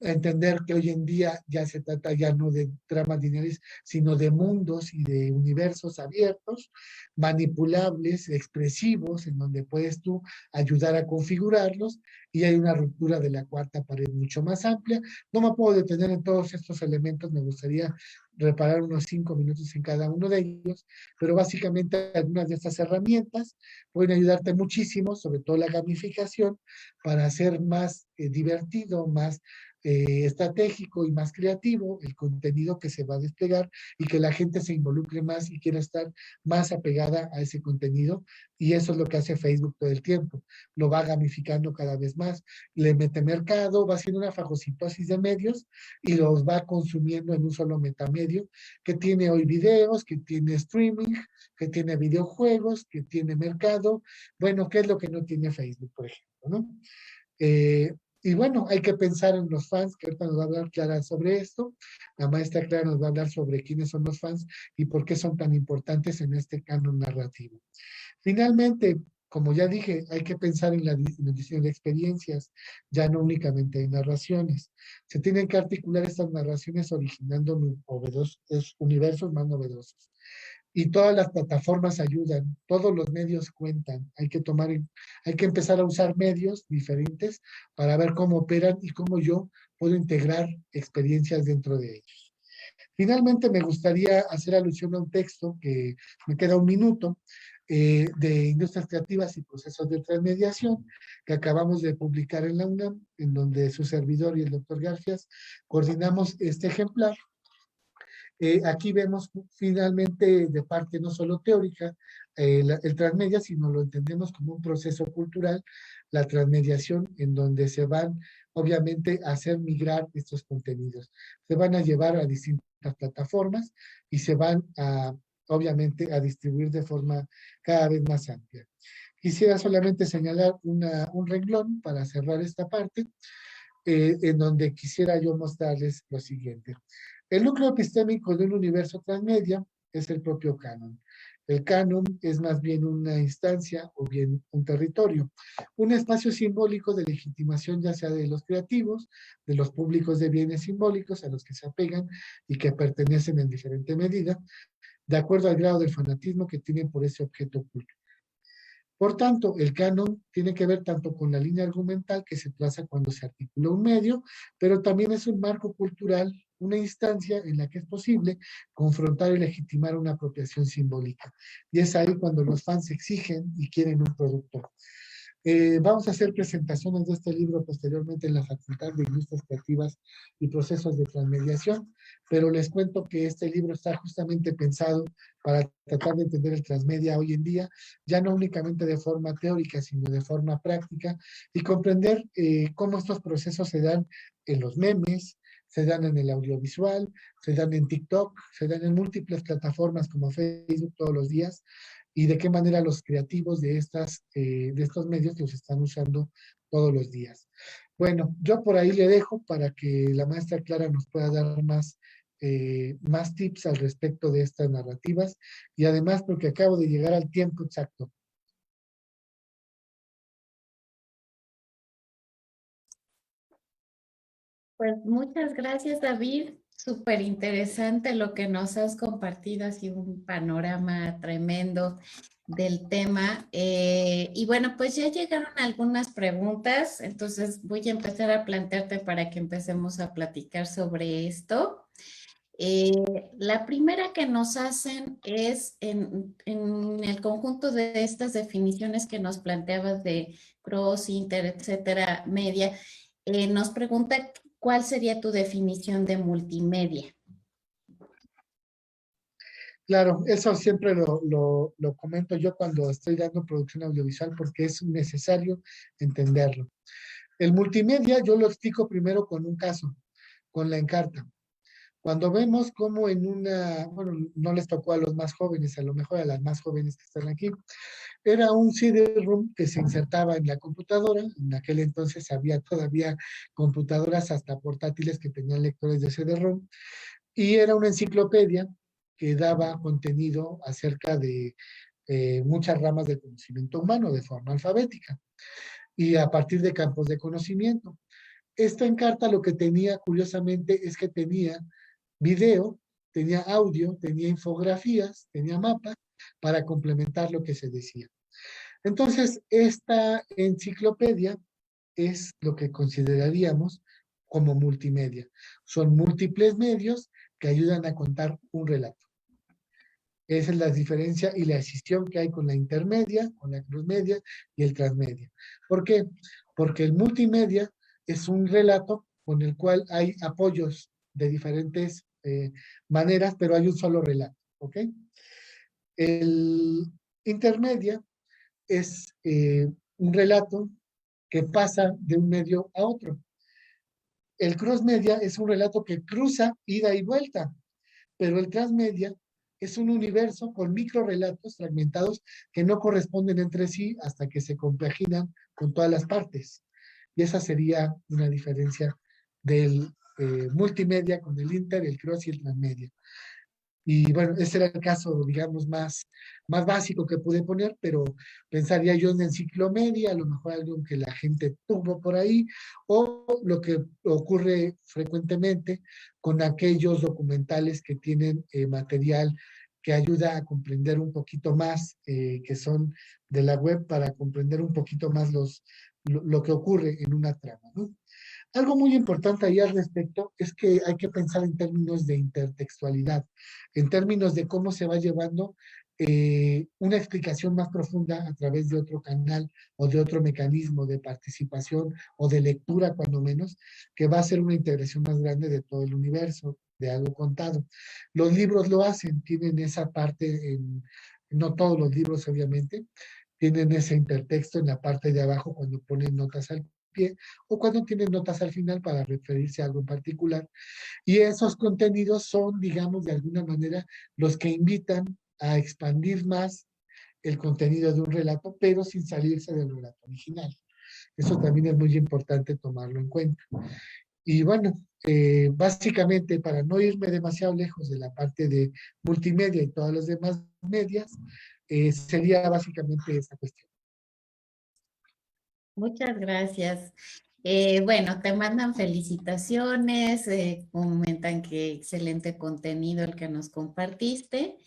Entender que hoy en día ya se trata ya no de tramas lineales, sino de mundos y de universos abiertos, manipulables, expresivos, en donde puedes tú ayudar a configurarlos y hay una ruptura de la cuarta pared mucho más amplia. No me puedo detener en todos estos elementos, me gustaría reparar unos 5 minutos en cada uno de ellos, pero básicamente algunas de estas herramientas pueden ayudarte muchísimo, sobre todo la gamificación, para hacer más divertido, más estratégico y más creativo el contenido que se va a desplegar y que la gente se involucre más y quiera estar más apegada a ese contenido. Y eso es lo que hace Facebook todo el tiempo. Lo va gamificando cada vez más, le mete mercado, va haciendo una fagocitosis de medios y los va consumiendo en un solo metamedio que tiene hoy videos, que tiene streaming, que tiene videojuegos, que tiene mercado. Bueno, ¿qué es lo que no tiene Facebook, por ejemplo, no? Y bueno, hay que pensar en los fans, que ahorita nos va a hablar Clara sobre esto. La maestra Clara nos va a hablar sobre quiénes son los fans y por qué son tan importantes en este canon narrativo. Finalmente, como ya dije, hay que pensar en la diseño de experiencias, ya no únicamente en narraciones. Se tienen que articular estas narraciones originando universos más novedosos. Y todas las plataformas ayudan, todos los medios cuentan. Hay que empezar a usar medios diferentes para ver cómo operan y cómo yo puedo integrar experiencias dentro de ellos. Finalmente, me gustaría hacer alusión a un texto que me queda un minuto, de Industrias Creativas y Procesos de Transmediación, que acabamos de publicar en la UNAM, en donde su servidor y el doctor Garfias coordinamos este ejemplar. Aquí vemos finalmente de parte no solo teórica el transmedia, sino lo entendemos como un proceso cultural, la transmediación en donde se van obviamente a hacer migrar estos contenidos. Se van a llevar a distintas plataformas y se van a obviamente a distribuir de forma cada vez más amplia. Quisiera solamente señalar un renglón para cerrar esta parte, en donde quisiera yo mostrarles lo siguiente. El núcleo epistémico de un universo transmedia es el propio canon. El canon es más bien una instancia o bien un territorio, un espacio simbólico de legitimación ya sea de los creativos, de los públicos de bienes simbólicos a los que se apegan y que pertenecen en diferente medida, de acuerdo al grado de fanatismo que tienen por ese objeto oculto. Por tanto, el canon tiene que ver tanto con la línea argumental que se traza cuando se articula un medio, pero también es un marco cultural, una instancia en la que es posible confrontar y legitimar una apropiación simbólica. Y es ahí cuando los fans exigen y quieren un producto. Vamos a hacer presentaciones de este libro posteriormente en la Facultad de Industrias Creativas y Procesos de Transmediación, pero les cuento que este libro está justamente pensado para tratar de entender el transmedia hoy en día, ya no únicamente de forma teórica, sino de forma práctica, y comprender cómo estos procesos se dan en los memes, se dan en el audiovisual, se dan en TikTok, se dan en múltiples plataformas como Facebook todos los días, y de qué manera los creativos de estos medios los están usando todos los días. Bueno, yo por ahí le dejo para que la maestra Clara nos pueda dar más tips al respecto de estas narrativas y además porque acabo de llegar al tiempo exacto. Pues muchas gracias, David. Súper interesante lo que nos has compartido, ha sido un panorama tremendo del tema. Y bueno, pues ya llegaron algunas preguntas, entonces voy a empezar a plantearte para que empecemos a platicar sobre esto. La primera que nos hacen es en el conjunto de estas definiciones que nos planteabas de cross, inter, etcétera, media, nos pregunta cuál sería tu definición de multimedia. Claro, eso siempre lo comento yo cuando estoy dando producción audiovisual porque es necesario entenderlo. El multimedia yo lo explico primero con un caso, con la Encarta. Cuando vemos cómo bueno, no les tocó a los más jóvenes, a lo mejor a las más jóvenes que están aquí, era un CD-ROM que se insertaba en la computadora. En aquel entonces había todavía computadoras hasta portátiles que tenían lectores de CD-ROM, y era una enciclopedia que daba contenido acerca de muchas ramas del conocimiento humano de forma alfabética y a partir de campos de conocimiento. Esta Encarta lo que tenía, curiosamente, es que tenía video, tenía audio, tenía infografías, tenía mapas para complementar lo que se decía. Entonces, esta enciclopedia es lo que consideraríamos como multimedia. Son múltiples medios que ayudan a contar un relato. Esa es la diferencia y la decisión que hay con la intermedia, con la crossmedia y el transmedia. ¿Por qué? Porque el multimedia es un relato con el cual hay apoyos de diferentes maneras, pero hay un solo relato, ¿ok? El intermedia es un relato que pasa de un medio a otro. El crossmedia es un relato que cruza ida y vuelta, pero el transmedia es un universo con microrelatos fragmentados que no corresponden entre sí hasta que se compaginan con todas las partes. Y esa sería una diferencia del multimedia con el inter, el cross y el transmedia. Y bueno, ese era el caso, digamos, más básico que pude poner, pero pensaría yo en enciclomedia, a lo mejor algo que la gente tuvo por ahí, o lo que ocurre frecuentemente con aquellos documentales que tienen material que ayuda a comprender un poquito más, que son de la web, para comprender un poquito más lo que ocurre en una trama, ¿no? Algo muy importante ahí al respecto es que hay que pensar en términos de intertextualidad, en términos de cómo se va llevando una explicación más profunda a través de otro canal o de otro mecanismo de participación o de lectura, cuando menos, que va a ser una integración más grande de todo el universo, de algo contado. Los libros lo hacen, tienen esa parte, no todos los libros obviamente, tienen ese intertexto en la parte de abajo cuando ponen notas al pie o cuando tienen notas al final para referirse a algo en particular. Y esos contenidos son, digamos, de alguna manera los que invitan a expandir más el contenido de un relato, pero sin salirse del relato original. Eso también es muy importante tomarlo en cuenta. Y bueno, básicamente para no irme demasiado lejos de la parte de multimedia y todas las demás medias, sería básicamente esa cuestión. Muchas gracias. Bueno, te mandan felicitaciones, comentan que excelente contenido el que nos compartiste.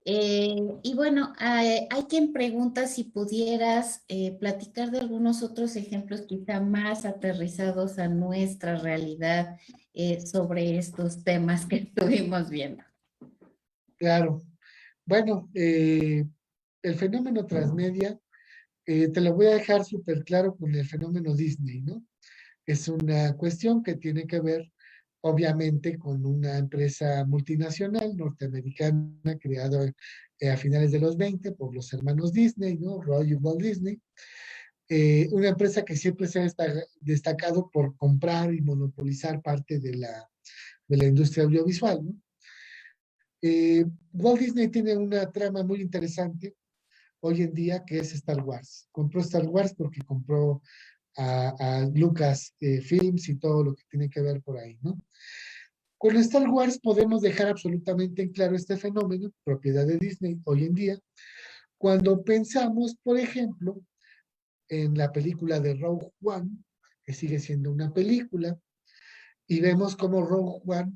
Y bueno, hay quien pregunta si pudieras platicar de algunos otros ejemplos quizá más aterrizados a nuestra realidad sobre estos temas que estuvimos viendo. Claro. Bueno, el fenómeno transmedia, te lo voy a dejar súper claro con el fenómeno Disney, ¿no? Es una cuestión que tiene que ver, obviamente, con una empresa multinacional norteamericana creada a finales de los 20 por los hermanos Disney, ¿no? Roy y Walt Disney. Una empresa que siempre se ha destacado por comprar y monopolizar parte de la industria audiovisual, ¿no? Walt Disney tiene una trama muy interesante hoy en día que es Star Wars. Compró Star Wars porque compró a Lucas Films y todo lo que tiene que ver por ahí, ¿no? Con Star Wars podemos dejar absolutamente en claro este fenómeno, propiedad de Disney hoy en día, cuando pensamos, por ejemplo, en la película de Rogue One, que sigue siendo una película, y vemos como Rogue One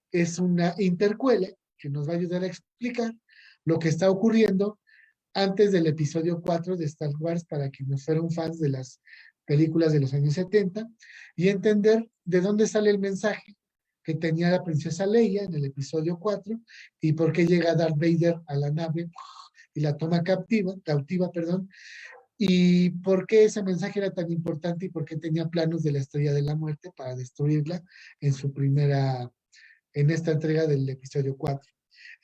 es una intercuela que nos va a ayudar a explicar lo que está ocurriendo antes del episodio 4 de Star Wars para quienes fueron fans de las películas de los años 70 y entender de dónde sale el mensaje que tenía la princesa Leia en el episodio 4 y por qué llega Darth Vader a la nave y la toma cautiva, perdón, y por qué ese mensaje era tan importante y por qué tenía planos de la Estrella de la Muerte para destruirla en su primera, en esta entrega del episodio 4.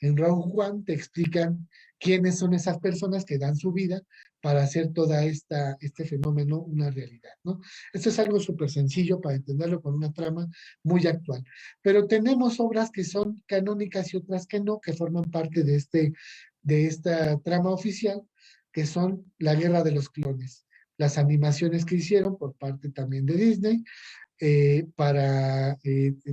En Rogue One te explican quiénes son esas personas que dan su vida para hacer toda este fenómeno una realidad, ¿no? Esto es algo súper sencillo para entenderlo con una trama muy actual. Pero tenemos obras que son canónicas y otras que no, que forman parte de esta trama oficial, que son La Guerra de los Clones. Las animaciones que hicieron por parte también de Disney,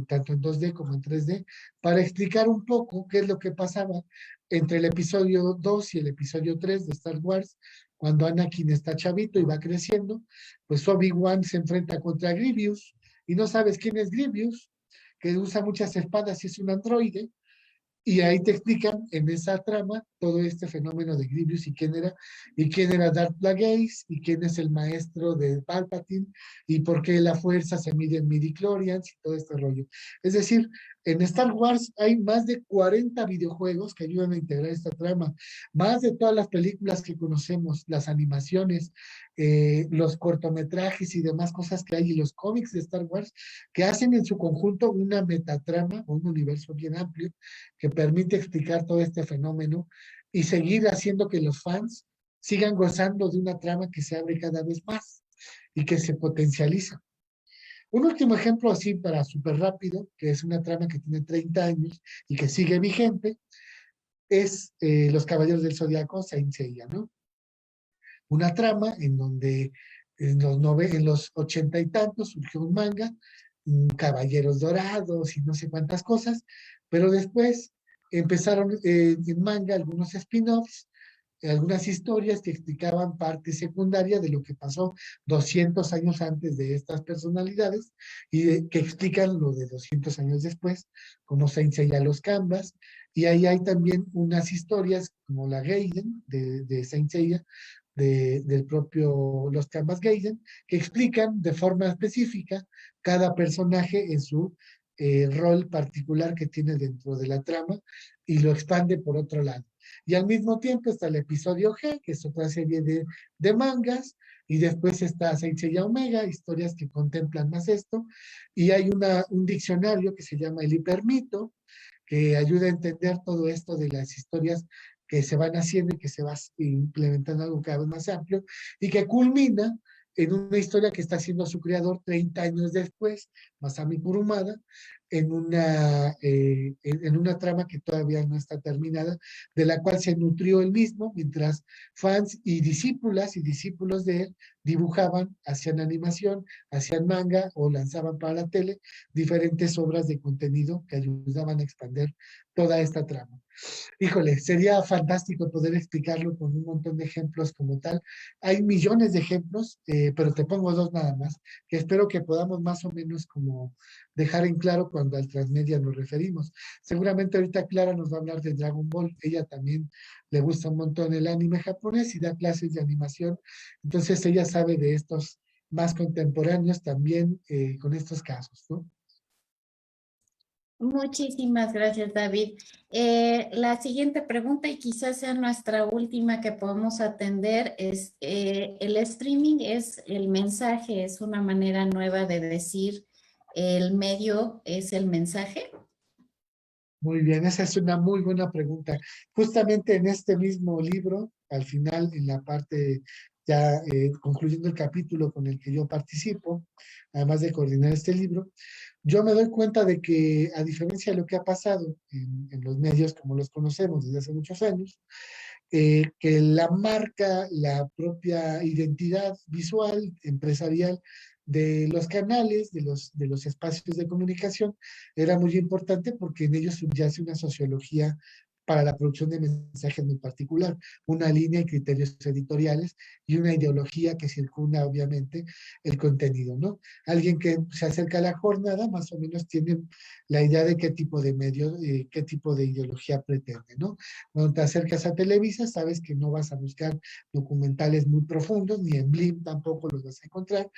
tanto en 2D como en 3D, para explicar un poco qué es lo que pasaba entre el episodio 2 y el episodio 3 de Star Wars, cuando Anakin está chavito y va creciendo, pues Obi-Wan se enfrenta contra Grievous, y no sabes quién es Grievous, que usa muchas espadas y es un androide, y ahí te explican en esa trama todo este fenómeno de Grievous y quién era Darth Plagueis, y quién es el maestro de Palpatine, y por qué la fuerza se mide en midichlorians y todo este rollo. Es decir, en Star Wars hay más de 40 videojuegos que ayudan a integrar esta trama, más de todas las películas que conocemos, las animaciones, los cortometrajes y demás cosas que hay, y los cómics de Star Wars, que hacen en su conjunto una metatrama o un universo bien amplio que permite explicar todo este fenómeno y seguir haciendo que los fans sigan gozando de una trama que se abre cada vez más y que se potencializa. Un último ejemplo así para súper rápido, que es una trama que tiene 30 años y que sigue vigente, es Los Caballeros del Zodiaco, Saint Seiya, ¿no? Una trama en donde en los 80 y tantos surgió un manga, Caballeros Dorados y no sé cuántas cosas, pero después empezaron en manga algunos spin-offs, algunas historias que explicaban parte secundaria de lo que pasó 200 años antes de estas personalidades y que explican lo de 200 años después, como Saint Seiya los Canvas, y ahí hay también unas historias como la Gaiden de Saint Seiya, del propio Los Canvas Gaiden, que explican de forma específica cada personaje en su rol particular que tiene dentro de la trama y lo expande por otro lado. Y al mismo tiempo está el episodio G, que es otra serie de mangas, y después está Saint Seiya Omega, historias que contemplan más esto, y hay un diccionario que se llama el Hipermito, que ayuda a entender todo esto de las historias que se van haciendo y que se va implementando algo cada vez más amplio, y que culmina en una historia que está haciendo su creador 30 años después, Masami Kurumada, en una trama que todavía no está terminada, de la cual se nutrió él mismo, mientras fans y discípulas y discípulos de él dibujaban, hacían animación, hacían manga o lanzaban para la tele diferentes obras de contenido que ayudaban a expandir toda esta trama. Híjole, sería fantástico poder explicarlo con un montón de ejemplos como tal. Hay millones de ejemplos, pero te pongo dos nada más, que espero que podamos más o menos como dejar en claro cuando al transmedia nos referimos. Seguramente ahorita Clara nos va a hablar de Dragon Ball. Ella también le gusta un montón el anime japonés y da clases de animación. Entonces ella sabe de estos más contemporáneos también con estos casos, ¿no? Muchísimas gracias, David. La siguiente pregunta, y quizás sea nuestra última que podamos atender, es, ¿el streaming es el mensaje, es una manera nueva de decir el medio es el mensaje? Muy bien, esa es una muy buena pregunta. Justamente en este mismo libro, al final, en la parte ya concluyendo el capítulo con el que yo participo, además de coordinar este libro, yo me doy cuenta de que, a diferencia de lo que ha pasado en los medios como los conocemos desde hace muchos años, que la marca, la propia identidad visual, empresarial de los canales, de los espacios de comunicación, era muy importante porque en ellos subyace una sociología para la producción de mensajes muy particular, una línea y criterios editoriales y una ideología que circunda obviamente el contenido, ¿no? Alguien que se acerca a la jornada más o menos tiene la idea de qué tipo de medio, qué tipo de ideología pretende, ¿no? Cuando te acercas a Televisa, sabes que no vas a buscar documentales muy profundos, ni en Blim tampoco los vas a encontrar,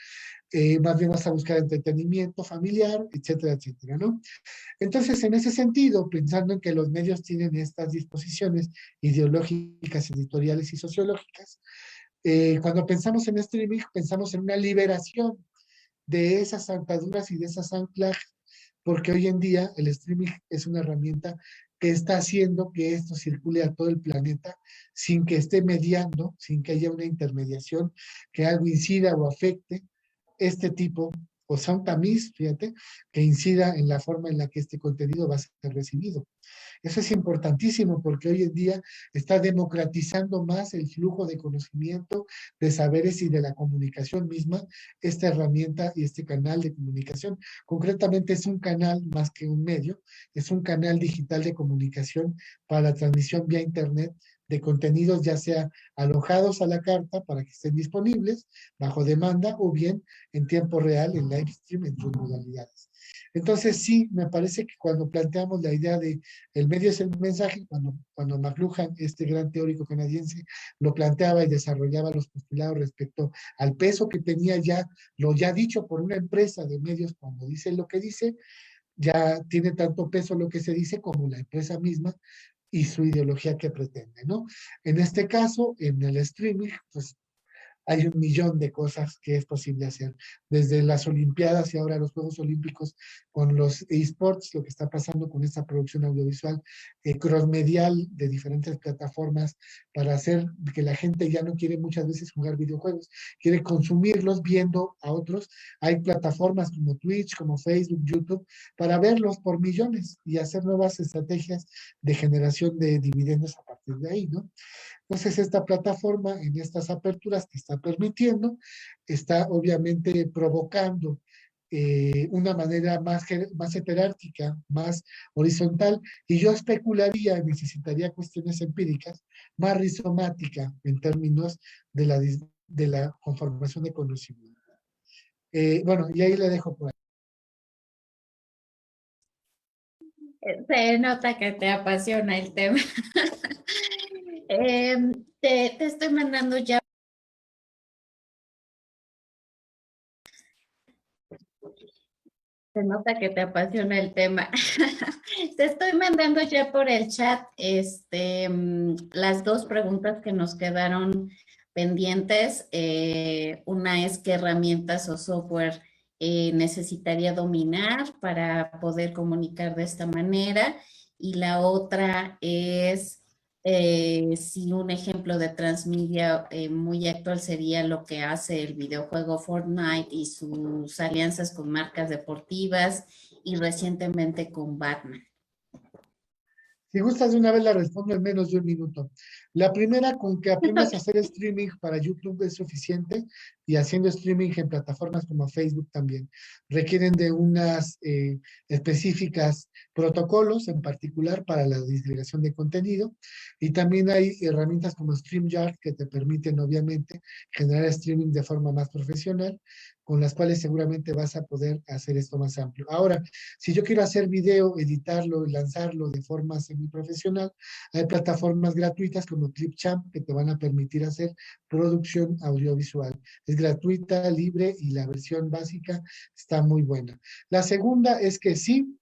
más bien vas a buscar entretenimiento familiar, etcétera, etcétera, ¿no? Entonces, en ese sentido, pensando en que los medios tienen estas disposiciones ideológicas, editoriales y sociológicas, cuando pensamos en streaming, pensamos en una liberación de esas ataduras y de esas anclajes, porque hoy en día el streaming es una herramienta que está haciendo que esto circule a todo el planeta sin que esté mediando, sin que haya una intermediación, que algo incida o afecte este tipo, o sea, un tamiz, fíjate, que incida en la forma en la que este contenido va a ser recibido. Eso es importantísimo porque hoy en día está democratizando más el flujo de conocimiento, de saberes y de la comunicación misma, esta herramienta y este canal de comunicación. Concretamente es un canal más que un medio, es un canal digital de comunicación para la transmisión vía Internet de contenidos ya sea alojados a la carta para que estén disponibles bajo demanda o bien en tiempo real en live stream en sus modalidades. Entonces sí, me parece que cuando planteamos la idea de el medio es el mensaje, cuando McLuhan, este gran teórico canadiense, lo planteaba y desarrollaba los postulados respecto al peso que tenía ya, lo ya dicho por una empresa de medios cuando dice lo que dice, ya tiene tanto peso lo que se dice como la empresa misma y su ideología que pretende, ¿no? En este caso, en el streaming, pues hay un millón de cosas que es posible hacer. Desde las Olimpiadas y ahora los Juegos Olímpicos con los esports, lo que está pasando con esta producción audiovisual crossmedial de diferentes plataformas para hacer que la gente ya no quiere muchas veces jugar videojuegos, quiere consumirlos viendo a otros. Hay plataformas como Twitch, como Facebook, YouTube, para verlos por millones y hacer nuevas estrategias de generación de dividendos a partir de ahí, ¿no? Entonces, esta plataforma, en estas aperturas que está permitiendo, está obviamente provocando una manera más jerárquica, más horizontal, y yo especularía, necesitaría cuestiones empíricas, más rizomática en términos de la conformación de conocimiento. Bueno, y ahí le dejo por ahí. Se nota que te apasiona el tema. Te estoy mandando ya. Se nota que te apasiona el tema. Te estoy mandando ya por el chat las dos preguntas que nos quedaron pendientes. Una es qué herramientas o software necesitaría dominar para poder comunicar de esta manera. Y la otra es si un ejemplo de transmedia muy actual sería lo que hace el videojuego Fortnite y sus alianzas con marcas deportivas y recientemente con Batman. Si gustas de una vez la respondo en menos de un minuto. La primera, con que aprendas a hacer streaming para YouTube es suficiente y haciendo streaming en plataformas como Facebook también. Requieren de unas específicas protocolos en particular para la distribución de contenido y también hay herramientas como StreamYard que te permiten obviamente generar streaming de forma más profesional, con las cuales seguramente vas a poder hacer esto más amplio. Ahora, si yo quiero hacer video, editarlo y lanzarlo de forma semiprofesional, hay plataformas gratuitas como Clipchamp que te van a permitir hacer producción audiovisual. Es gratuita, libre y la versión básica está muy buena. La segunda es que sí,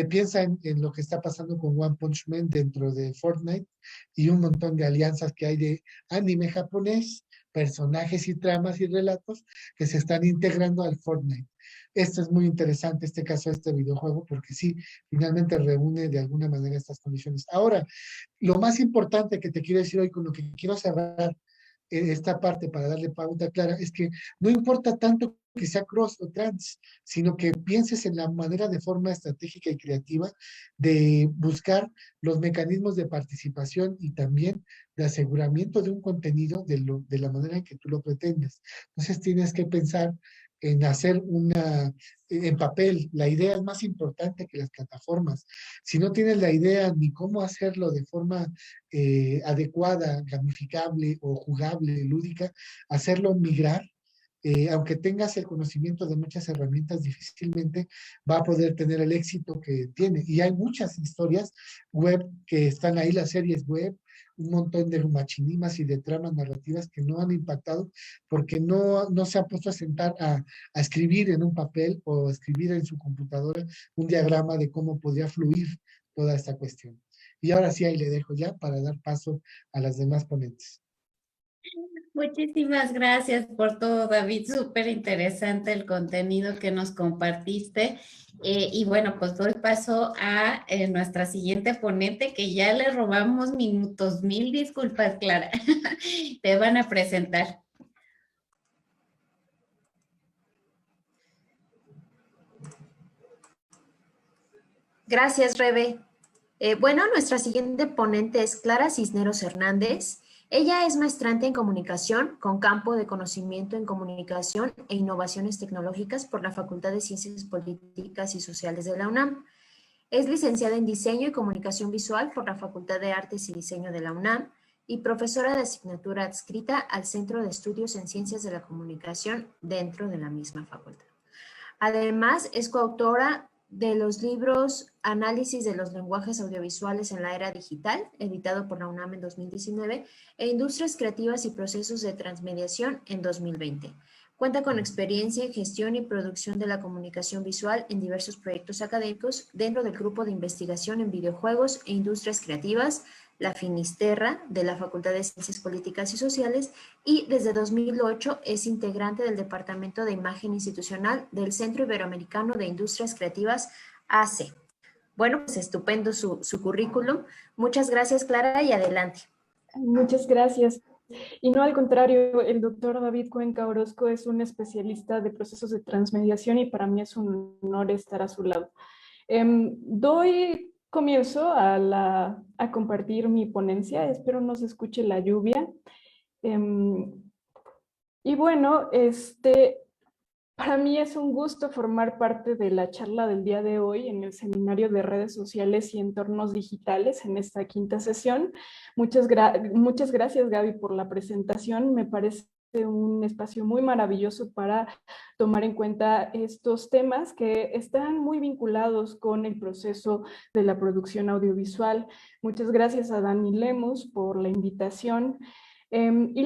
piensa en lo que está pasando con One Punch Man dentro de Fortnite y un montón de alianzas que hay de anime japonés, personajes y tramas y relatos que se están integrando al Fortnite. Esto es muy interesante, este caso de este videojuego, porque sí, finalmente reúne de alguna manera estas condiciones. Ahora, lo más importante que te quiero decir hoy, con lo que quiero cerrar esta parte para darle pauta clara, es que no importa tanto que sea cross o trans, sino que pienses en la manera de forma estratégica y creativa de buscar los mecanismos de participación y también de aseguramiento de un contenido de la manera en que tú lo pretendes. Entonces tienes que pensar en hacer en papel. La idea es más importante que las plataformas. Si no tienes la idea ni cómo hacerlo de forma adecuada, gamificable o jugable, lúdica, hacerlo migrar, aunque tengas el conocimiento de muchas herramientas, difícilmente va a poder tener el éxito que tiene. Y hay muchas historias web que están ahí, las series web, un montón de machinimas y de tramas narrativas que no han impactado porque no se han puesto a sentar a escribir en un papel o a escribir en su computadora un diagrama de cómo podría fluir toda esta cuestión. Y ahora sí, ahí le dejo ya para dar paso a las demás ponentes. Muchísimas gracias por todo, David. Súper interesante el contenido que nos compartiste. Y bueno, pues doy paso a nuestra siguiente ponente, que ya le robamos minutos. Mil disculpas, Clara. Te van a presentar. Gracias, Rebe. Bueno, nuestra siguiente ponente es Clara Cisneros Hernández. Ella es maestrante en comunicación con campo de conocimiento en comunicación e innovaciones tecnológicas por la Facultad de Ciencias Políticas y Sociales de la UNAM. Es licenciada en Diseño y Comunicación Visual por la Facultad de Artes y Diseño de la UNAM y profesora de asignatura adscrita al Centro de Estudios en Ciencias de la Comunicación dentro de la misma facultad. Además, es coautora de los libros Análisis de los lenguajes audiovisuales en la era digital, editado por la UNAM en 2019, e Industrias creativas y procesos de transmediación en 2020. Cuenta con experiencia en gestión y producción de la comunicación visual en diversos proyectos académicos dentro del grupo de investigación en videojuegos e industrias creativas, la Finisterra, de la Facultad de Ciencias Políticas y Sociales, y desde 2008 es integrante del Departamento de Imagen Institucional del Centro Iberoamericano de Industrias Creativas, AC. Bueno, pues estupendo su currículum. Muchas gracias, Clara, y adelante. Muchas gracias. Y no, al contrario, el doctor David Cuenca Orozco es un especialista de procesos de transmediación y para mí es un honor estar a su lado. Doy comienzo a compartir mi ponencia. Espero no se escuche la lluvia. Y bueno, para mí es un gusto formar parte de la charla del día de hoy en el seminario de redes sociales y entornos digitales en esta quinta sesión. Muchas gracias, Gaby, por la presentación. Me parece un espacio muy maravilloso para tomar en cuenta estos temas que están muy vinculados con el proceso de la producción audiovisual. Muchas gracias a Dani Lemus por la invitación. Y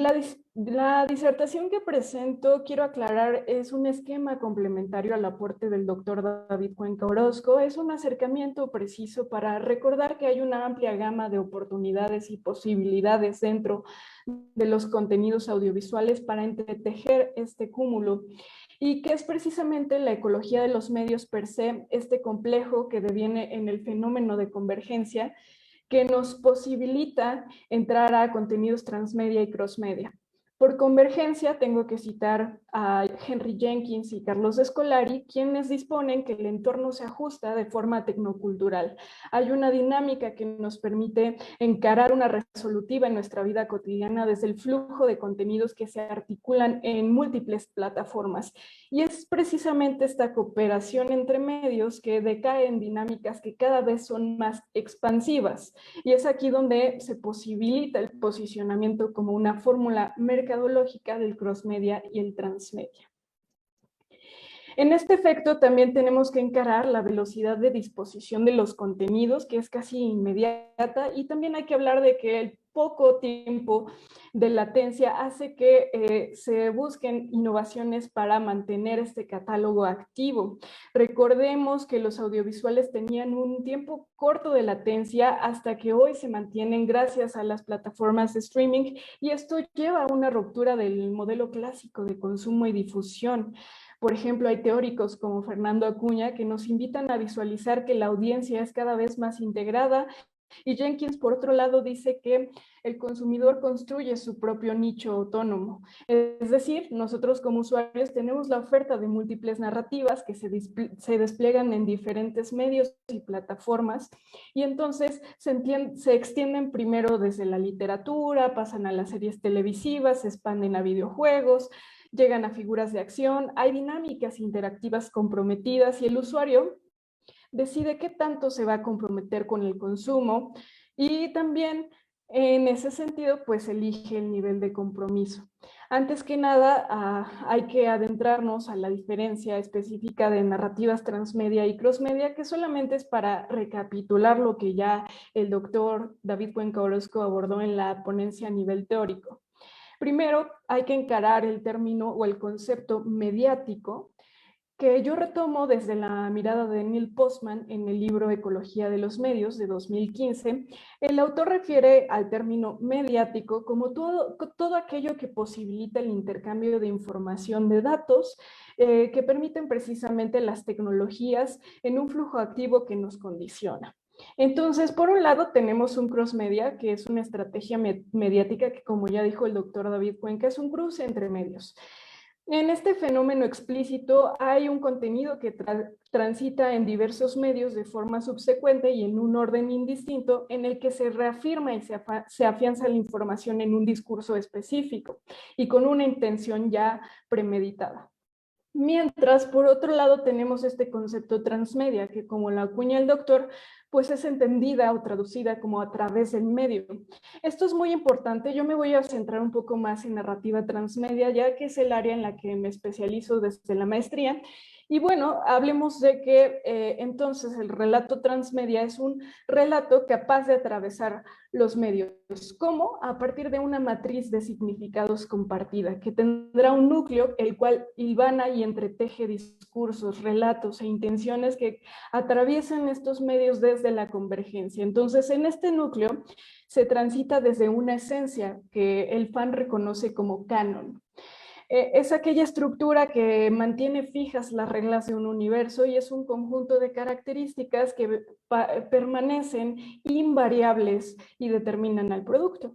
la disertación que presento, quiero aclarar, es un esquema complementario al aporte del doctor David Cuenca Orozco. Es un acercamiento preciso para recordar que hay una amplia gama de oportunidades y posibilidades dentro de los contenidos audiovisuales para entretejer este cúmulo y que es precisamente la ecología de los medios per se, este complejo que deviene en el fenómeno de convergencia que nos posibilita entrar a contenidos transmedia y crossmedia. Por convergencia, tengo que citar a Henry Jenkins y Carlos Scolari, quienes disponen que el entorno se ajusta de forma tecnocultural. Hay una dinámica que nos permite encarar una resolutiva en nuestra vida cotidiana desde el flujo de contenidos que se articulan en múltiples plataformas. Y es precisamente esta cooperación entre medios que decae en dinámicas que cada vez son más expansivas. Y es aquí donde se posibilita el posicionamiento como una fórmula mercadológica del crossmedia y el transmedia. En este efecto también tenemos que encarar la velocidad de disposición de los contenidos, que es casi inmediata, y también hay que hablar de que el poco tiempo de latencia hace que se busquen innovaciones para mantener este catálogo activo. Recordemos que los audiovisuales tenían un tiempo corto de latencia hasta que hoy se mantienen gracias a las plataformas de streaming, y esto lleva a una ruptura del modelo clásico de consumo y difusión. Por ejemplo, hay teóricos como Fernando Acuña que nos invitan a visualizar que la audiencia es cada vez más integrada, y Jenkins, por otro lado, dice que el consumidor construye su propio nicho autónomo. Es decir, nosotros como usuarios tenemos la oferta de múltiples narrativas que se despliegan en diferentes medios y plataformas, y entonces se extienden primero desde la literatura, pasan a las series televisivas, se expanden a videojuegos, llegan a figuras de acción, hay dinámicas interactivas comprometidas y el usuario decide qué tanto se va a comprometer con el consumo, y también en ese sentido pues elige el nivel de compromiso. Antes que nada hay que adentrarnos a la diferencia específica de narrativas transmedia y crossmedia, que solamente es para recapitular lo que ya el doctor David Cuenca Orozco abordó en la ponencia a nivel teórico. Primero, hay que encarar el término o el concepto mediático, que yo retomo desde la mirada de Neil Postman en el libro Ecología de los Medios de 2015. El autor refiere al término mediático como todo aquello que posibilita el intercambio de información de datos que permiten precisamente las tecnologías en un flujo activo que nos condiciona. Entonces, por un lado tenemos un cross-media, que es una estrategia mediática que, como ya dijo el doctor David Cuenca, es un cruce entre medios. En este fenómeno explícito hay un contenido que transita en diversos medios de forma subsecuente y en un orden indistinto, en el que se reafirma y se afianza la información en un discurso específico y con una intención ya premeditada. Mientras, por otro lado, tenemos este concepto transmedia, que como lo acuña el doctor, pues es entendida o traducida como a través del medio. Esto es muy importante. Yo me voy a centrar un poco más en narrativa transmedia, ya que es el área en la que me especializo desde la maestría. Y bueno, hablemos de que entonces el relato transmedia es un relato capaz de atravesar los medios. ¿Cómo? A partir de una matriz de significados compartida, que tendrá un núcleo el cual hilvana y entreteje discursos, relatos e intenciones que atraviesan estos medios desde la convergencia. Entonces, en este núcleo se transita desde una esencia que el fan reconoce como canon. Es aquella estructura que mantiene fijas las reglas de un universo y es un conjunto de características que permanecen invariables y determinan al producto.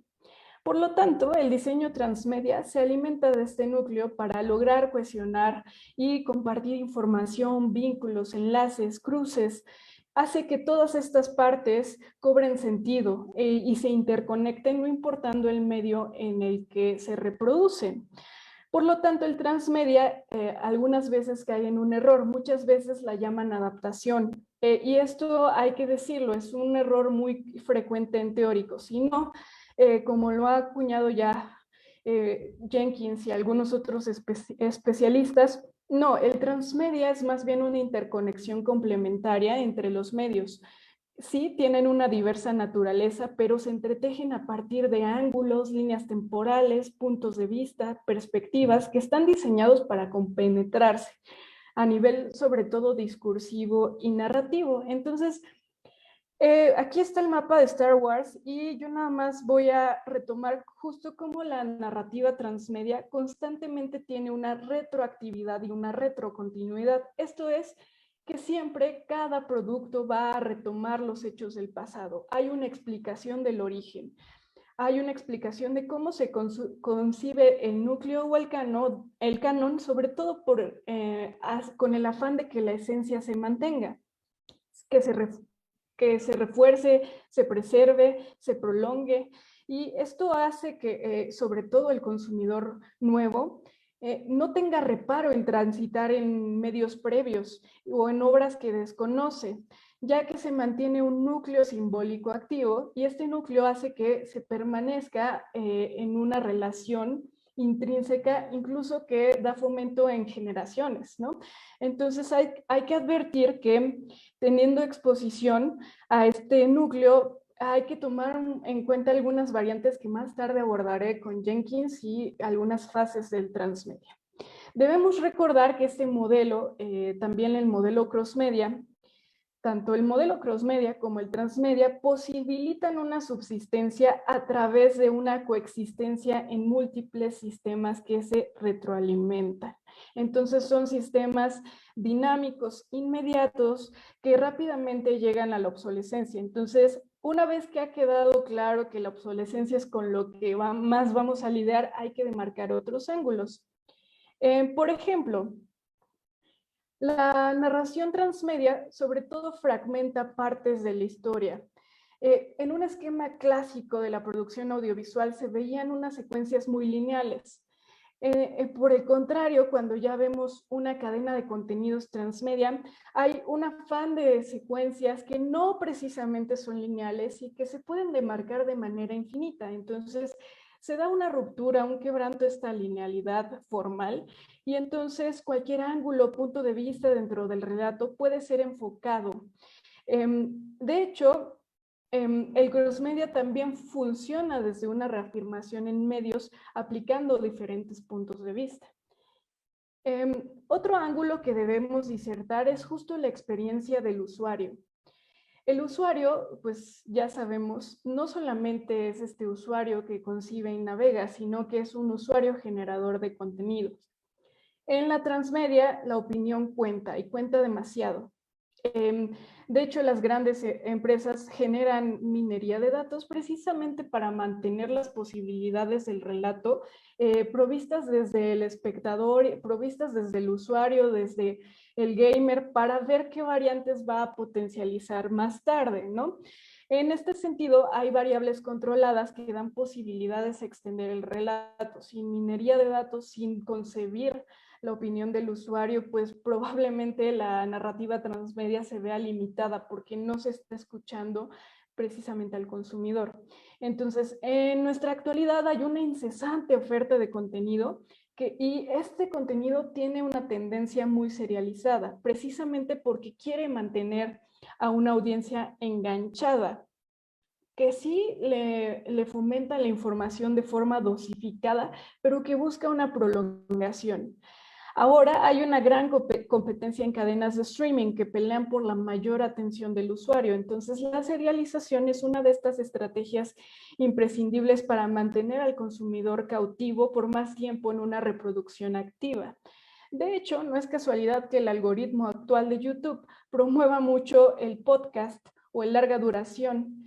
Por lo tanto, el diseño transmedia se alimenta de este núcleo para lograr cohesionar y compartir información, vínculos, enlaces, cruces. Hace que todas estas partes cobren sentido y se interconecten, no importando el medio en el que se reproducen. Por lo tanto, el transmedia algunas veces cae en un error, muchas veces la llaman adaptación. Y esto hay que decirlo, es un error muy frecuente en teóricos. Si no, como lo ha acuñado ya Jenkins y algunos otros especialistas, no, el transmedia es más bien una interconexión complementaria entre los medios. Sí, tienen una diversa naturaleza, pero se entretejen a partir de ángulos, líneas temporales, puntos de vista, perspectivas que están diseñados para compenetrarse a nivel sobre todo discursivo y narrativo. Entonces, aquí está el mapa de Star Wars y yo nada más voy a retomar justo cómo la narrativa transmedia constantemente tiene una retroactividad y una retrocontinuidad. Esto es que siempre cada producto va a retomar los hechos del pasado. Hay una explicación del origen. hay una explicación de cómo se concibe el núcleo o el canon, sobre todo con el afán de que la esencia se mantenga, que se refuerce, se preserve, se prolongue, y esto hace que sobre todo el consumidor nuevo no tenga reparo en transitar en medios previos o en obras que desconoce, ya que se mantiene un núcleo simbólico activo, y este núcleo hace que se permanezca en una relación intrínseca, incluso que da fomento en generaciones, ¿no? Entonces hay que advertir que teniendo exposición a este núcleo, hay que tomar en cuenta algunas variantes que más tarde abordaré con Jenkins y algunas fases del transmedia. Debemos recordar que este modelo, también el modelo crossmedia, tanto el modelo crossmedia como el transmedia posibilitan una subsistencia a través de una coexistencia en múltiples sistemas que se retroalimentan. Entonces son sistemas dinámicos, inmediatos, que rápidamente llegan a la obsolescencia. Entonces, una vez que ha quedado claro que la obsolescencia es con lo que más vamos a lidiar, hay que demarcar otros ángulos. Por ejemplo, la narración transmedia sobre todo fragmenta partes de la historia. En un esquema clásico de la producción audiovisual se veían unas secuencias muy lineales. Por el contrario, cuando ya vemos una cadena de contenidos transmedia, hay un afán de secuencias que no precisamente son lineales y que se pueden demarcar de manera infinita. Entonces, se da una ruptura, un quebranto a esta linealidad formal, y entonces cualquier ángulo o punto de vista dentro del relato puede ser enfocado. De hecho, el crossmedia también funciona desde una reafirmación en medios aplicando diferentes puntos de vista. Otro ángulo que debemos disertar es justo la experiencia del usuario. El usuario, pues ya sabemos, no solamente es este usuario que concibe y navega, sino que es un usuario generador de contenidos. En la transmedia, la opinión cuenta, y cuenta demasiado. De hecho, las grandes empresas generan minería de datos precisamente para mantener las posibilidades del relato provistas desde el espectador, provistas desde el usuario, desde el gamer, para ver qué variantes va a potencializar más tarde, ¿no? En este sentido, hay variables controladas que dan posibilidades a extender el relato. Sin minería de datos, sin concebir la opinión del usuario, pues probablemente la narrativa transmedia se vea limitada porque no se está escuchando precisamente al consumidor. Entonces, en nuestra actualidad hay una incesante oferta de contenido y este contenido tiene una tendencia muy serializada, precisamente porque quiere mantener a una audiencia enganchada, que sí le fomenta la información de forma dosificada, pero que busca una prolongación. Ahora hay una gran competencia en cadenas de streaming que pelean por la mayor atención del usuario. Entonces, la serialización es una de estas estrategias imprescindibles para mantener al consumidor cautivo por más tiempo en una reproducción activa. De hecho, no es casualidad que el algoritmo actual de YouTube promueva mucho el podcast o el larga duración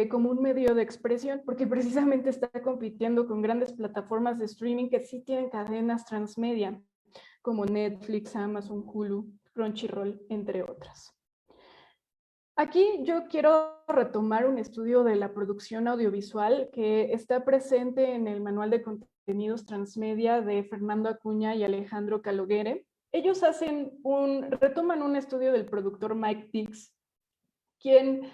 como un medio de expresión, porque precisamente está compitiendo con grandes plataformas de streaming que sí tienen cadenas transmedia, como Netflix, Amazon, Hulu, Crunchyroll, entre otras. Aquí yo quiero retomar un estudio de la producción audiovisual que está presente en el Manual de Contenidos Transmedia de Fernando Acuña y Alejandro Caloguere. Ellos retoman un estudio del productor Mike Dix, quien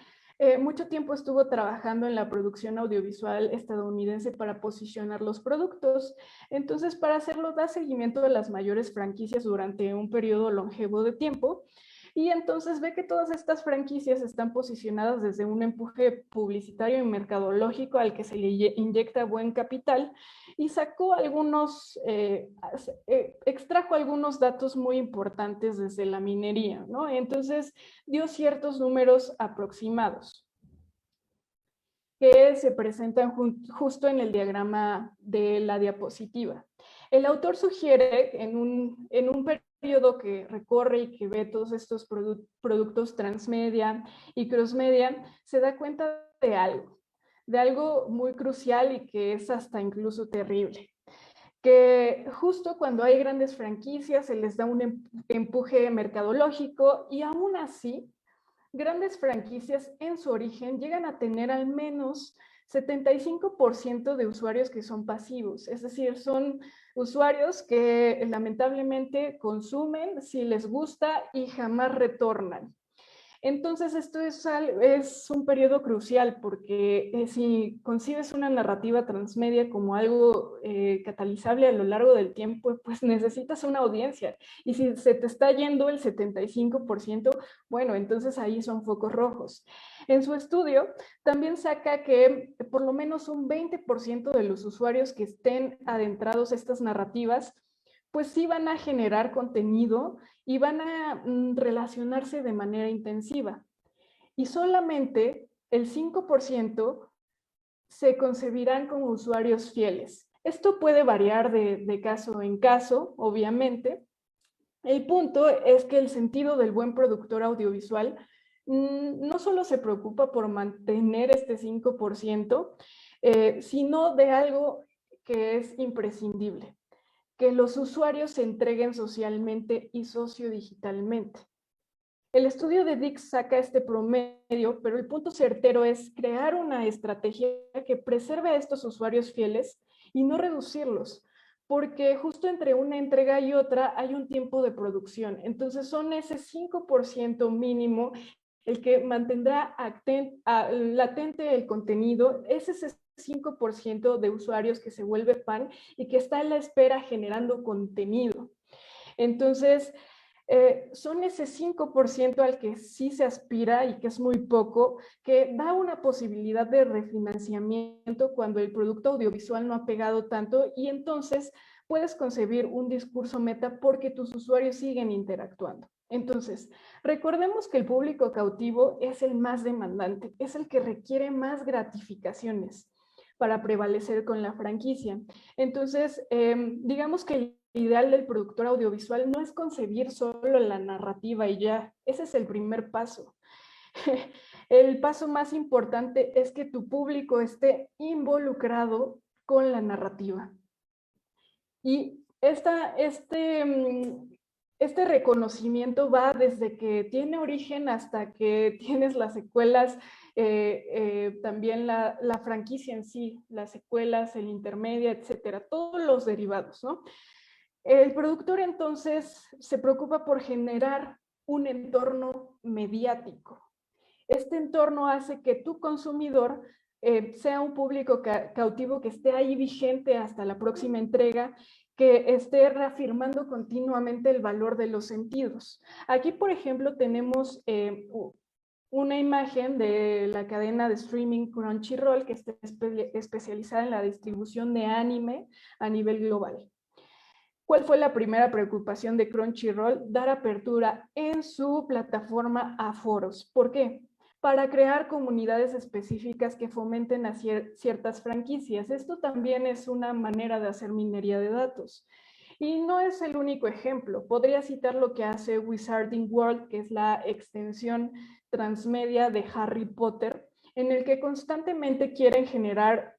mucho tiempo estuvo trabajando en la producción audiovisual estadounidense para posicionar los productos. Entonces, para hacerlo, da seguimiento de las mayores franquicias durante un periodo longevo de tiempo, y entonces ve que todas estas franquicias están posicionadas desde un empuje publicitario y mercadológico al que se le inyecta buen capital, y extrajo algunos datos muy importantes desde la minería, ¿no? Entonces dio ciertos números aproximados que se presentan justo en el diagrama de la diapositiva. El autor sugiere en un periodo que recorre y que ve todos estos productos transmedia y crossmedia, se da cuenta de algo. de algo muy crucial y que es hasta incluso terrible. Que justo cuando hay grandes franquicias se les da un empuje mercadológico y aún así, grandes franquicias en su origen llegan a tener al menos 75% de usuarios que son pasivos, es decir, son usuarios que lamentablemente consumen si les gusta y jamás retornan. Entonces, esto es un periodo crucial porque si concibes una narrativa transmedia como algo catalizable a lo largo del tiempo, pues necesitas una audiencia. Y si se te está yendo el 75%, bueno, entonces ahí son focos rojos. En su estudio, también saca que por lo menos un 20% de los usuarios que estén adentrados a estas narrativas, pues sí van a generar contenido y van a relacionarse de manera intensiva. Y solamente el 5% se concebirán como usuarios fieles. Esto puede variar de caso en caso, obviamente. El punto es que el sentido del buen productor audiovisual no solo se preocupa por mantener este 5%, sino de algo que es imprescindible, que los usuarios se entreguen socialmente y sociodigitalmente. El estudio de Dix saca este promedio, pero el punto certero es crear una estrategia que preserve a estos usuarios fieles y no reducirlos, porque justo entre una entrega y otra hay un tiempo de producción. Entonces son ese 5% mínimo el que mantendrá latente el contenido, es ese 5% de usuarios que se vuelve fan y que está en la espera generando contenido. Entonces, son ese 5% al que sí se aspira y que es muy poco, que da una posibilidad de refinanciamiento cuando el producto audiovisual no ha pegado tanto y entonces puedes concebir un discurso meta porque tus usuarios siguen interactuando. Entonces, recordemos que el público cautivo es el más demandante, es el que requiere más gratificaciones para prevalecer con la franquicia. Entonces, digamos que el ideal del productor audiovisual no es concebir solo la narrativa y ya, ese es el primer paso. El paso más importante es que tu público esté involucrado con la narrativa. Y este reconocimiento va desde que tiene origen hasta que tienes las secuelas, también la franquicia en sí, las secuelas, el intermedia, etcétera, todos los derivados, ¿no? El productor entonces se preocupa por generar un entorno mediático. Este entorno hace que tu consumidor sea un público cautivo que esté ahí vigente hasta la próxima entrega, que esté reafirmando continuamente el valor de los sentidos. Aquí, por ejemplo, tenemos una imagen de la cadena de streaming Crunchyroll, que está especializada en la distribución de anime a nivel global. ¿Cuál fue la primera preocupación de Crunchyroll? Dar apertura en su plataforma a foros. ¿Por qué? Para crear comunidades específicas que fomenten a ciertas franquicias. Esto también es una manera de hacer minería de datos. Y no es el único ejemplo. Podría citar lo que hace Wizarding World, que es la extensión transmedia de Harry Potter, en el que constantemente quieren generar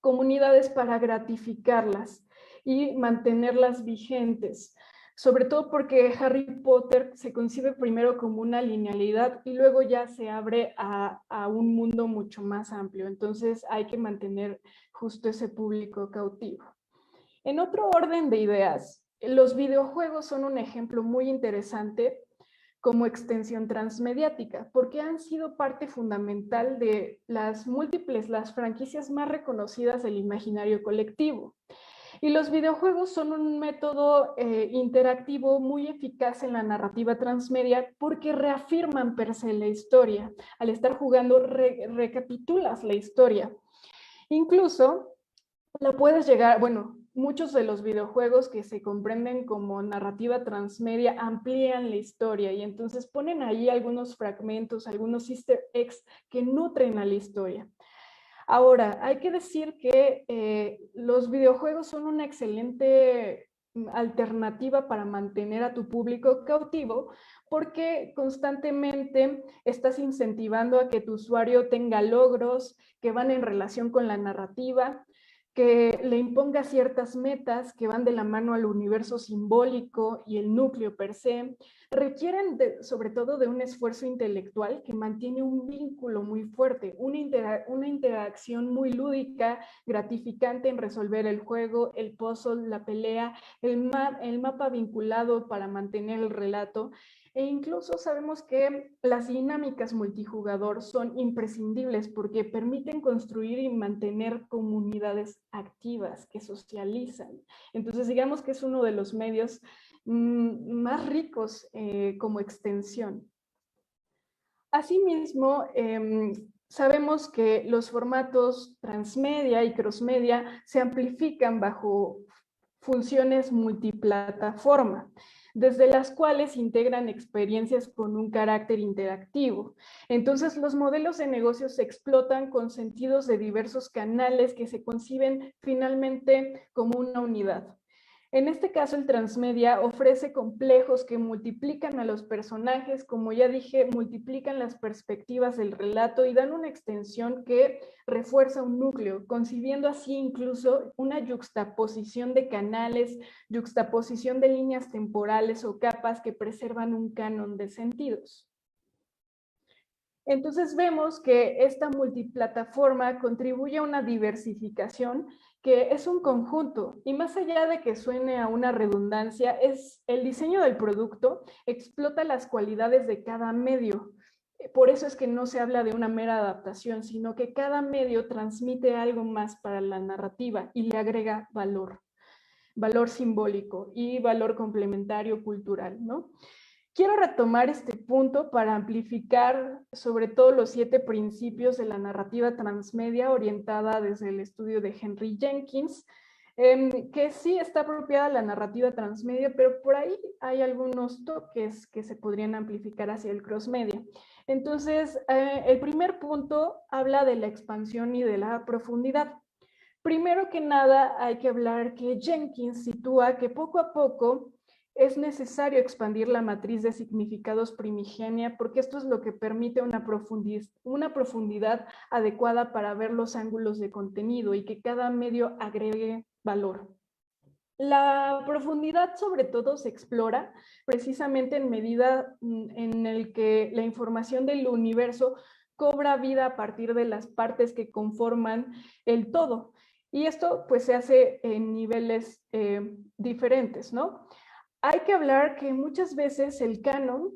comunidades para gratificarlas y mantenerlas vigentes, sobre todo porque Harry Potter se concibe primero como una linealidad y luego ya se abre a un mundo mucho más amplio, entonces hay que mantener justo ese público cautivo. En otro orden de ideas, los videojuegos son un ejemplo muy interesante como extensión transmediática, porque han sido parte fundamental de las franquicias más reconocidas del imaginario colectivo. Y los videojuegos son un método interactivo muy eficaz en la narrativa transmedia porque reafirman per se la historia. Al estar jugando, recapitulas la historia. Incluso la puedes llegar, bueno, muchos de los videojuegos que se comprenden como narrativa transmedia amplían la historia y entonces ponen ahí algunos fragmentos, algunos easter eggs que nutren a la historia. Ahora, hay que decir que los videojuegos son una excelente alternativa para mantener a tu público cautivo, porque constantemente estás incentivando a que tu usuario tenga logros que van en relación con la narrativa, que le imponga ciertas metas que van de la mano al universo simbólico y el núcleo per se, requieren sobre todo de un esfuerzo intelectual que mantiene un vínculo muy fuerte, una interacción muy lúdica, gratificante en resolver el juego, el puzzle, la pelea, el mapa vinculado para mantener el relato. E incluso sabemos que las dinámicas multijugador son imprescindibles porque permiten construir y mantener comunidades activas que socializan. Entonces, digamos que es uno de los medios más ricos como extensión. Asimismo, sabemos que los formatos transmedia y crossmedia se amplifican bajo funciones multiplataforma, desde las cuales integran experiencias con un carácter interactivo. Entonces, los modelos de negocios se explotan con sentidos de diversos canales que se conciben finalmente como una unidad. En este caso, el transmedia ofrece complejos que multiplican a los personajes, como ya dije, multiplican las perspectivas del relato y dan una extensión que refuerza un núcleo, concibiendo así incluso una yuxtaposición de canales, yuxtaposición de líneas temporales o capas que preservan un canon de sentidos. Entonces vemos que esta multiplataforma contribuye a una diversificación que es un conjunto, y más allá de que suene a una redundancia, es el diseño del producto explota las cualidades de cada medio. Por eso es que no se habla de una mera adaptación, sino que cada medio transmite algo más para la narrativa y le agrega valor simbólico y valor complementario cultural, ¿no? Quiero retomar este punto para amplificar sobre todo los 7 principios de la narrativa transmedia orientada desde el estudio de Henry Jenkins, que sí está apropiada la narrativa transmedia, pero por ahí hay algunos toques que se podrían amplificar hacia el crossmedia. Entonces, el primer punto habla de la expansión y de la profundidad. Primero que nada, hay que hablar que Jenkins sitúa que poco a poco es necesario expandir la matriz de significados primigenia porque esto es lo que permite una profundidad adecuada para ver los ángulos de contenido y que cada medio agregue valor. La profundidad sobre todo se explora precisamente en medida en el que la información del universo cobra vida a partir de las partes que conforman el todo. Y esto pues se hace en niveles diferentes, ¿no? Hay que hablar que muchas veces el canon,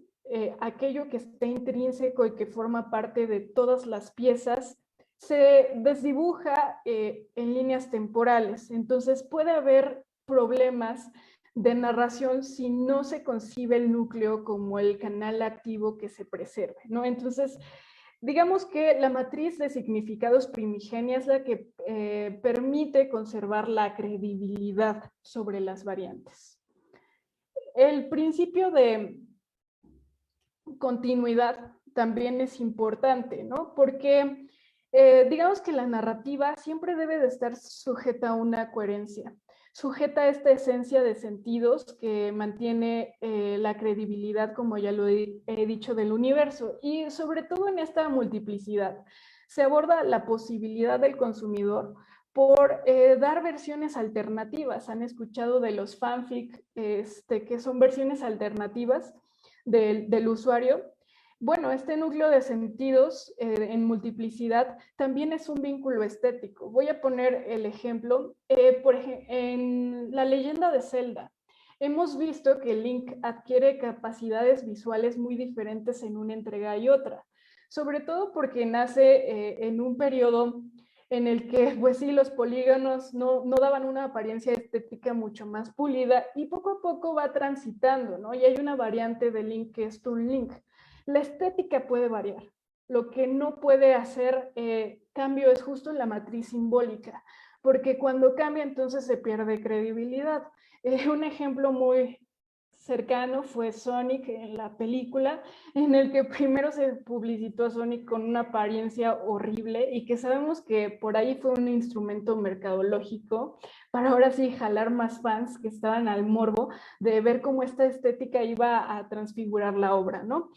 aquello que está intrínseco y que forma parte de todas las piezas, se desdibuja en líneas temporales. Entonces puede haber problemas de narración si no se concibe el núcleo como el canal activo que se preserve, ¿no? Entonces, digamos que la matriz de significados primigenia es la que permite conservar la credibilidad sobre las variantes. El principio de continuidad también es importante, ¿no? Porque digamos que la narrativa siempre debe de estar sujeta a una coherencia, sujeta a esta esencia de sentidos que mantiene la credibilidad, como ya lo he dicho, del universo, y sobre todo en esta multiplicidad. Se aborda la posibilidad del consumidor por dar versiones alternativas. Han escuchado de los fanfic, que son versiones alternativas del usuario. Bueno, este núcleo de sentidos en multiplicidad también es un vínculo estético. Voy a poner el ejemplo, en La Leyenda de Zelda. Hemos visto que Link adquiere capacidades visuales muy diferentes en una entrega y otra, sobre todo porque nace en un periodo en el que, pues sí, los polígonos no daban una apariencia estética mucho más pulida y poco a poco va transitando, ¿no? Y hay una variante de Link que es Toon Link. La estética puede variar. Lo que no puede hacer cambio es justo en la matriz simbólica, porque cuando cambia entonces se pierde credibilidad. Un ejemplo muy cercano fue Sonic en la película, en el que primero se publicitó a Sonic con una apariencia horrible y que sabemos que por ahí fue un instrumento mercadológico para ahora sí jalar más fans que estaban al morbo de ver cómo esta estética iba a transfigurar la obra, ¿no?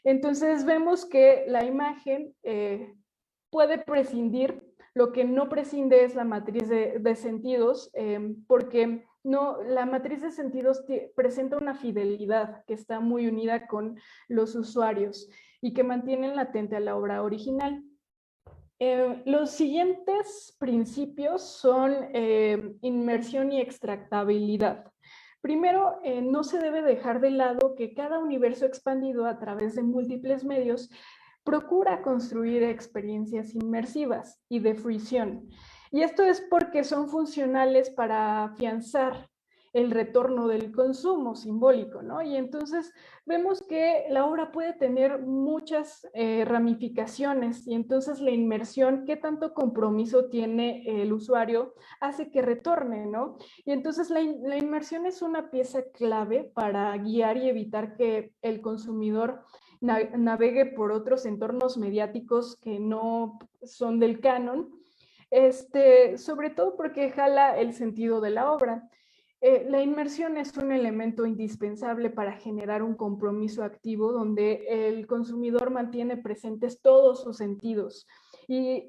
Entonces vemos que la imagen puede prescindir, lo que no prescinde es la matriz de sentidos, porque no, la matriz de sentidos presenta una fidelidad que está muy unida con los usuarios y que mantienen latente a la obra original. Los siguientes principios son inmersión y extractabilidad. Primero, no se debe dejar de lado que cada universo expandido a través de múltiples medios procura construir experiencias inmersivas y de fruición. Y esto es porque son funcionales para afianzar el retorno del consumo simbólico, ¿no? Y entonces vemos que la obra puede tener muchas ramificaciones y entonces la inmersión, qué tanto compromiso tiene el usuario, hace que retorne, ¿no? Y entonces la inmersión es una pieza clave para guiar y evitar que el consumidor navegue por otros entornos mediáticos que no son del canon, sobre todo porque jala el sentido de la obra. La inmersión es un elemento indispensable para generar un compromiso activo donde el consumidor mantiene presentes todos sus sentidos. Y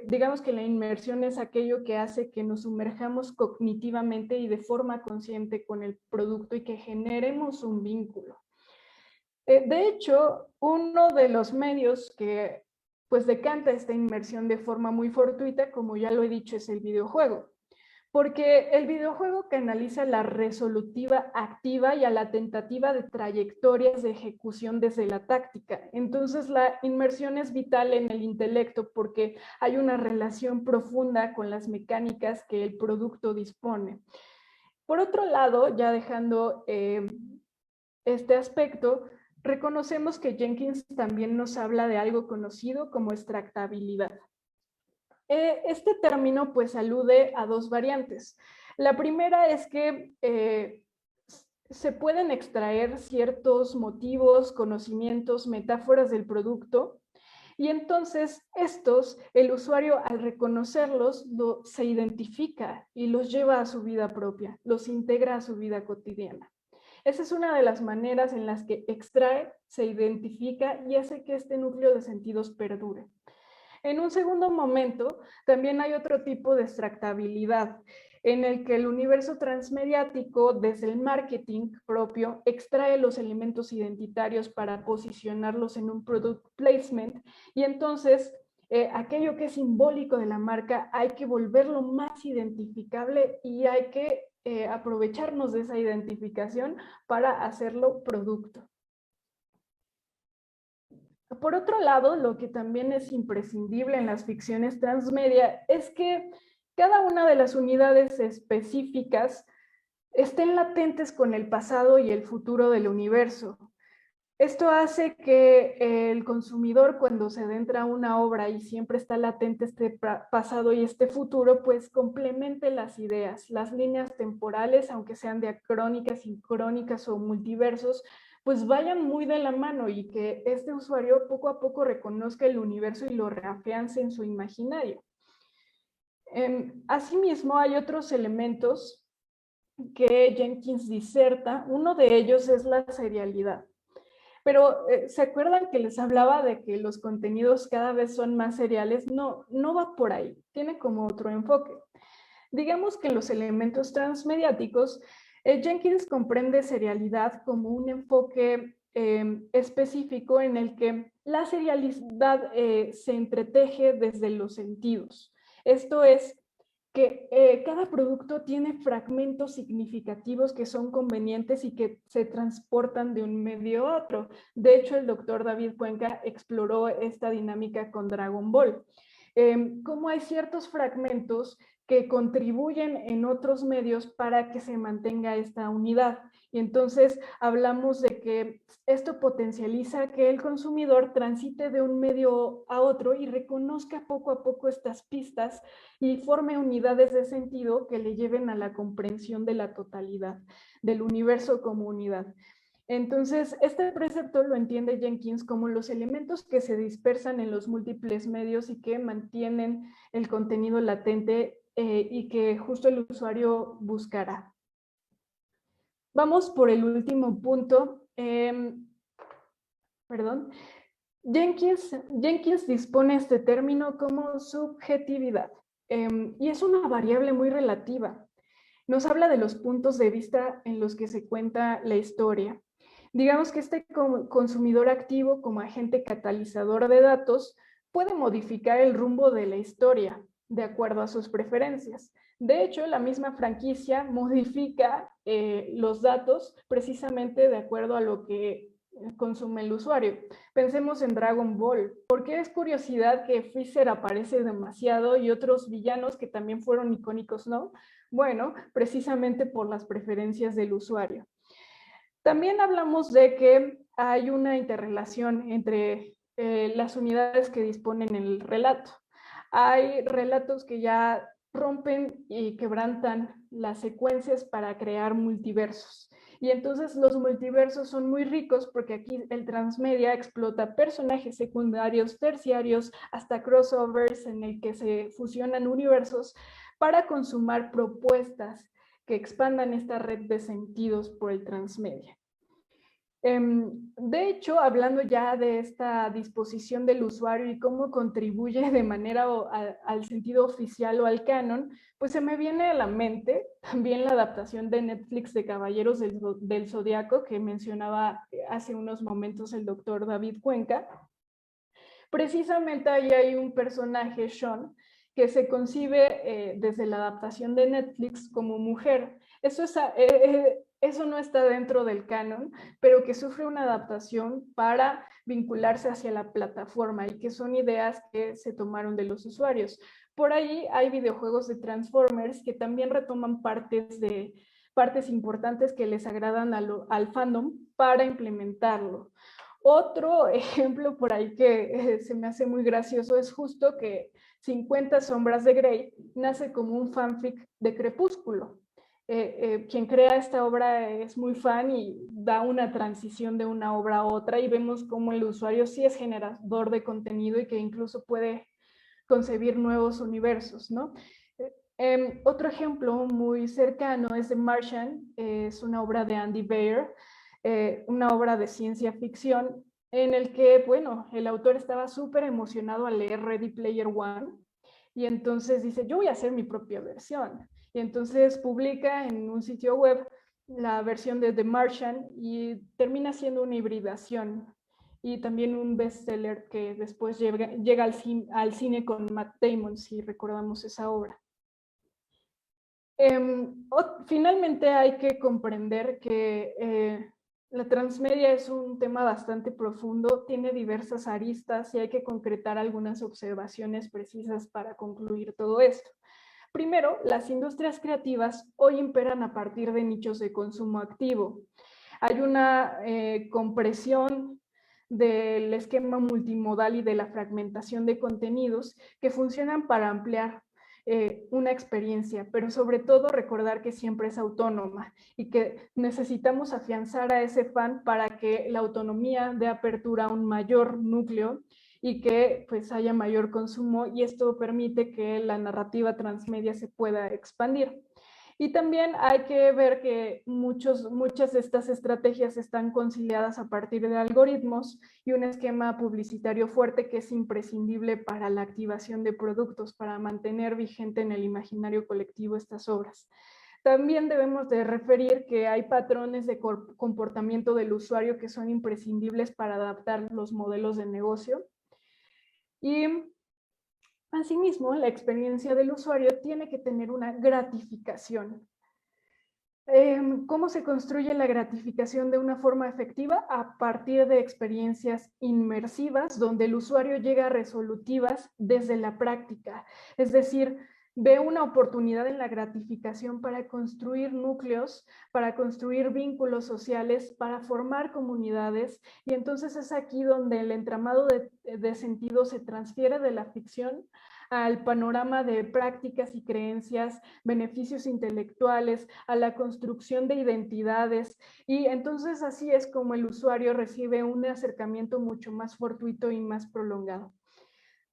digamos que la inmersión es aquello que hace que nos sumerjamos cognitivamente y de forma consciente con el producto y que generemos un vínculo. De hecho, uno de los medios que pues decanta esta inmersión de forma muy fortuita, como ya lo he dicho, es el videojuego. Porque el videojuego canaliza la resolutiva activa y a la tentativa de trayectorias de ejecución desde la táctica. Entonces la inmersión es vital en el intelecto porque hay una relación profunda con las mecánicas que el producto dispone. Por otro lado, ya dejando este aspecto, reconocemos que Jenkins también nos habla de algo conocido como extractabilidad. Este término pues alude a dos variantes. La primera es que se pueden extraer ciertos motivos, conocimientos, metáforas del producto y entonces estos, el usuario al reconocerlos se identifica y los lleva a su vida propia, los integra a su vida cotidiana. Esa es una de las maneras en las que extrae, se identifica y hace que este núcleo de sentidos perdure. En un segundo momento, también hay otro tipo de extractabilidad, en el que el universo transmediático, desde el marketing propio, extrae los elementos identitarios para posicionarlos en un product placement, y entonces aquello que es simbólico de la marca hay que volverlo más identificable y hay que aprovecharnos de esa identificación para hacerlo producto. Por otro lado, lo que también es imprescindible en las ficciones transmedia es que cada una de las unidades específicas estén latentes con el pasado y el futuro del universo. Esto hace que el consumidor, cuando se adentra a una obra y siempre está latente este pasado y este futuro, pues complemente las ideas, las líneas temporales, aunque sean diacrónicas, sincrónicas o multiversos, pues vayan muy de la mano y que este usuario poco a poco reconozca el universo y lo reafiance en su imaginario. Asimismo, hay otros elementos que Jenkins diserta. Uno de ellos es la serialidad. Pero ¿se acuerdan que les hablaba de que los contenidos cada vez son más seriales? No, no va por ahí, tiene como otro enfoque. Digamos que los elementos transmediáticos, Jenkins comprende serialidad como un enfoque específico en el que la serialidad se entreteje desde los sentidos. Esto es que cada producto tiene fragmentos significativos que son convenientes y que se transportan de un medio a otro. De hecho, el doctor David Cuenca exploró esta dinámica con Dragon Ball. cómo hay ciertos fragmentos que contribuyen en otros medios para que se mantenga esta unidad. Y entonces hablamos de que esto potencializa que el consumidor transite de un medio a otro y reconozca poco a poco estas pistas y forme unidades de sentido que le lleven a la comprensión de la totalidad, del universo como unidad. Entonces, este precepto lo entiende Jenkins como los elementos que se dispersan en los múltiples medios y que mantienen el contenido latente y que justo el usuario buscará. Vamos por el último punto. Jenkins dispone este término como subjetividad y es una variable muy relativa. Nos habla de los puntos de vista en los que se cuenta la historia. Digamos que este consumidor activo como agente catalizador de datos puede modificar el rumbo de la historia de acuerdo a sus preferencias. De hecho, la misma franquicia modifica los datos precisamente de acuerdo a lo que consume el usuario. Pensemos en Dragon Ball. ¿Por qué es curiosidad que Freezer aparece demasiado y otros villanos que también fueron icónicos, no? Bueno, precisamente por las preferencias del usuario. También hablamos de que hay una interrelación entre las unidades que disponen el relato. Hay relatos que ya rompen y quebrantan las secuencias para crear multiversos. Y entonces los multiversos son muy ricos porque aquí el transmedia explota personajes secundarios, terciarios, hasta crossovers en el que se fusionan universos para consumar propuestas que expandan esta red de sentidos por el transmedia. De hecho, hablando ya de esta disposición del usuario y cómo contribuye de manera al sentido oficial o al canon, pues se me viene a la mente también la adaptación de Netflix de Caballeros del Zodiaco que mencionaba hace unos momentos el doctor David Cuenca. Precisamente ahí hay un personaje, Sean, que se concibe desde la adaptación de Netflix como mujer. Eso no está dentro del canon, pero que sufre una adaptación para vincularse hacia la plataforma y que son ideas que se tomaron de los usuarios. Por ahí hay videojuegos de Transformers que también retoman partes importantes que les agradan al fandom para implementarlo. Otro ejemplo por ahí que se me hace muy gracioso es justo que 50 sombras de Grey nace como un fanfic de Crepúsculo. Quien crea esta obra es muy fan y da una transición de una obra a otra y vemos cómo el usuario sí es generador de contenido y que incluso puede concebir nuevos universos, ¿no? Otro ejemplo muy cercano es The Martian, es una obra de Andy Weir, una obra de ciencia ficción en el que, bueno, el autor estaba súper emocionado al leer Ready Player One y entonces dice, yo voy a hacer mi propia versión. Y entonces publica en un sitio web la versión de The Martian y termina siendo una hibridación y también un bestseller que después llega al cine con Matt Damon, si recordamos esa obra. Finalmente hay que comprender que la transmedia es un tema bastante profundo, tiene diversas aristas y hay que concretar algunas observaciones precisas para concluir todo esto. Primero, las industrias creativas hoy imperan a partir de nichos de consumo activo. Hay una compresión del esquema multimodal y de la fragmentación de contenidos que funcionan para ampliar una experiencia, pero sobre todo recordar que siempre es autónoma y que necesitamos afianzar a ese fan para que la autonomía dé apertura a un mayor núcleo y que pues haya mayor consumo y esto permite que la narrativa transmedia se pueda expandir. Y también hay que ver que muchas de estas estrategias están conciliadas a partir de algoritmos y un esquema publicitario fuerte que es imprescindible para la activación de productos, para mantener vigente en el imaginario colectivo estas obras. También debemos de referir que hay patrones de comportamiento del usuario que son imprescindibles para adaptar los modelos de negocio. Y asimismo, la experiencia del usuario tiene que tener una gratificación. ¿Cómo se construye la gratificación de una forma efectiva? A partir de experiencias inmersivas, donde el usuario llega a resolutivas desde la práctica. Es decir, ve una oportunidad en la gratificación para construir núcleos, para construir vínculos sociales, para formar comunidades, y entonces es aquí donde el entramado de sentido se transfiere de la ficción al panorama de prácticas y creencias, beneficios intelectuales, a la construcción de identidades, y entonces así es como el usuario recibe un acercamiento mucho más fortuito y más prolongado.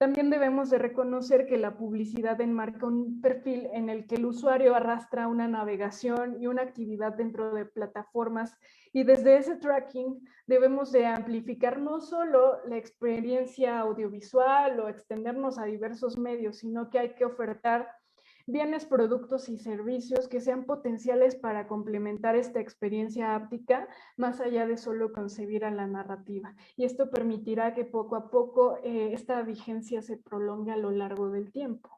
También debemos de reconocer que la publicidad enmarca un perfil en el que el usuario arrastra una navegación y una actividad dentro de plataformas, y desde ese tracking debemos de amplificar no solo la experiencia audiovisual o extendernos a diversos medios, sino que hay que ofertar bienes, productos y servicios que sean potenciales para complementar esta experiencia áptica, más allá de solo concebir a la narrativa. Y esto permitirá que poco a poco esta vigencia se prolongue a lo largo del tiempo.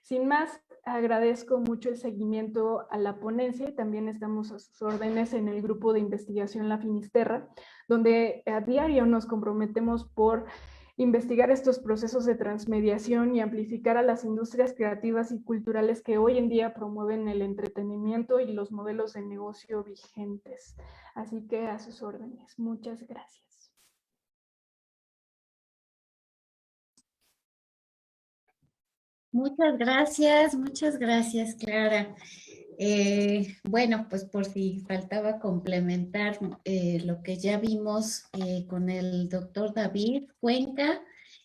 Sin más, agradezco mucho el seguimiento a la ponencia, y también estamos a sus órdenes en el grupo de investigación La Finisterra, donde a diario nos comprometemos por investigar estos procesos de transmediación y amplificar a las industrias creativas y culturales que hoy en día promueven el entretenimiento y los modelos de negocio vigentes. Así que a sus órdenes. Muchas gracias. Muchas gracias, Clara. Bueno, pues por si faltaba complementar lo que ya vimos con el doctor David Cuenca.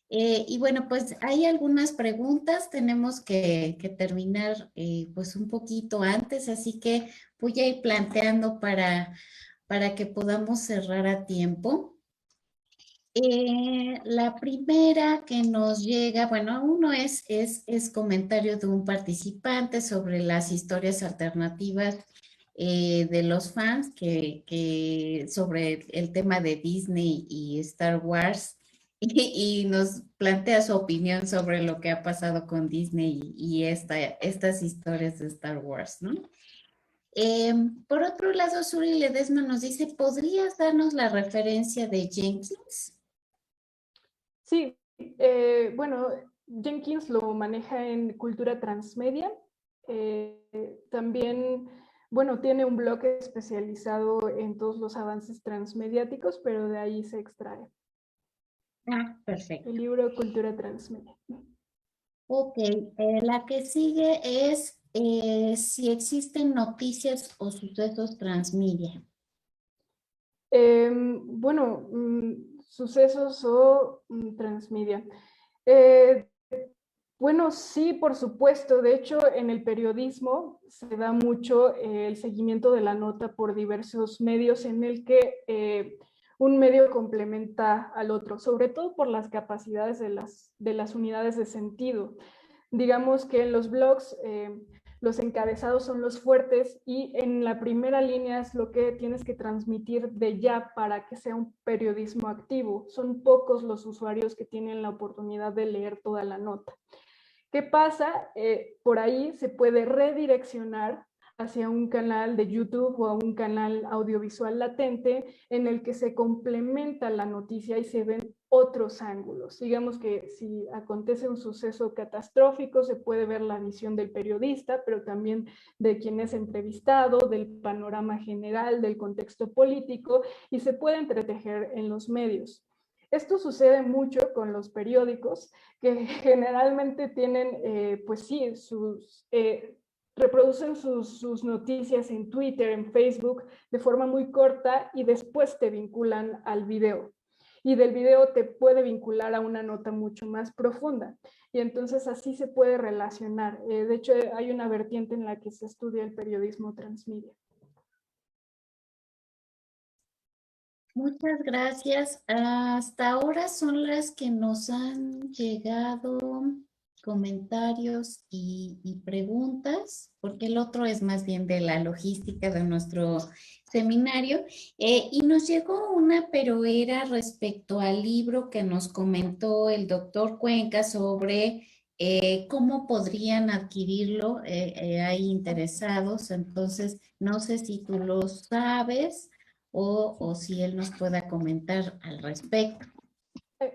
Y bueno, pues hay algunas preguntas, tenemos que terminar pues un poquito antes, así que voy a ir planteando para que podamos cerrar a tiempo. La primera que nos llega, bueno, uno es comentario de un participante sobre las historias alternativas de los fans sobre el tema de Disney y Star Wars, y nos plantea su opinión sobre lo que ha pasado con Disney y estas historias de Star Wars, ¿no? Por otro lado, Suri Ledesma nos dice, ¿podrías darnos la referencia de Jenkins? Sí, bueno, Jenkins lo maneja en Cultura Transmedia. También, bueno, tiene un blog especializado en todos los avances transmediáticos, pero de ahí se extrae. Ah, perfecto. El libro Cultura Transmedia. Ok, la que sigue es si existen noticias o sucesos transmedia. Bueno, sucesos o transmedia. Bueno, sí, por supuesto. De hecho, en el periodismo se da mucho el seguimiento de la nota por diversos medios en el que un medio complementa al otro, sobre todo por las capacidades de las unidades de sentido. Digamos que en los blogs los encabezados son los fuertes, y en la primera línea es lo que tienes que transmitir de ya para que sea un periodismo activo. Son pocos los usuarios que tienen la oportunidad de leer toda la nota. ¿Qué pasa? Por ahí se puede redireccionar hacia un canal de YouTube o a un canal audiovisual latente en el que se complementa la noticia y se ven otros ángulos. Digamos que si acontece un suceso catastrófico, se puede ver la visión del periodista, pero también de quien es entrevistado, del panorama general, del contexto político, y se puede entretejer en los medios. Esto sucede mucho con los periódicos, que generalmente tienen, pues sí, reproducen sus noticias en Twitter, en Facebook, de forma muy corta, y después te vinculan al video. Y del video te puede vincular a una nota mucho más profunda. Y entonces así se puede relacionar. De hecho, hay una vertiente en la que se estudia el periodismo transmedia. Muchas gracias. Hasta ahora son las que nos han llegado comentarios y preguntas, porque el otro es más bien de la logística de nuestro seminario. Y nos llegó una, pero era respecto al libro que nos comentó el doctor Cuenca sobre ¿cómo podrían adquirirlo? Hay interesados, entonces no sé si tú lo sabes o si él nos pueda comentar al respecto.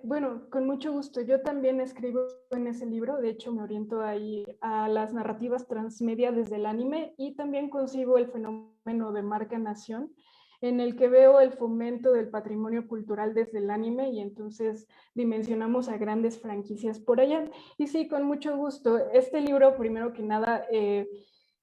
Bueno, con mucho gusto. Yo también escribo en ese libro, de hecho me oriento ahí a las narrativas transmedia desde el anime y también concibo el fenómeno de marca-nación, en el que veo el fomento del patrimonio cultural desde el anime y entonces dimensionamos a grandes franquicias por allá. Y sí, con mucho gusto. Este libro, primero que nada,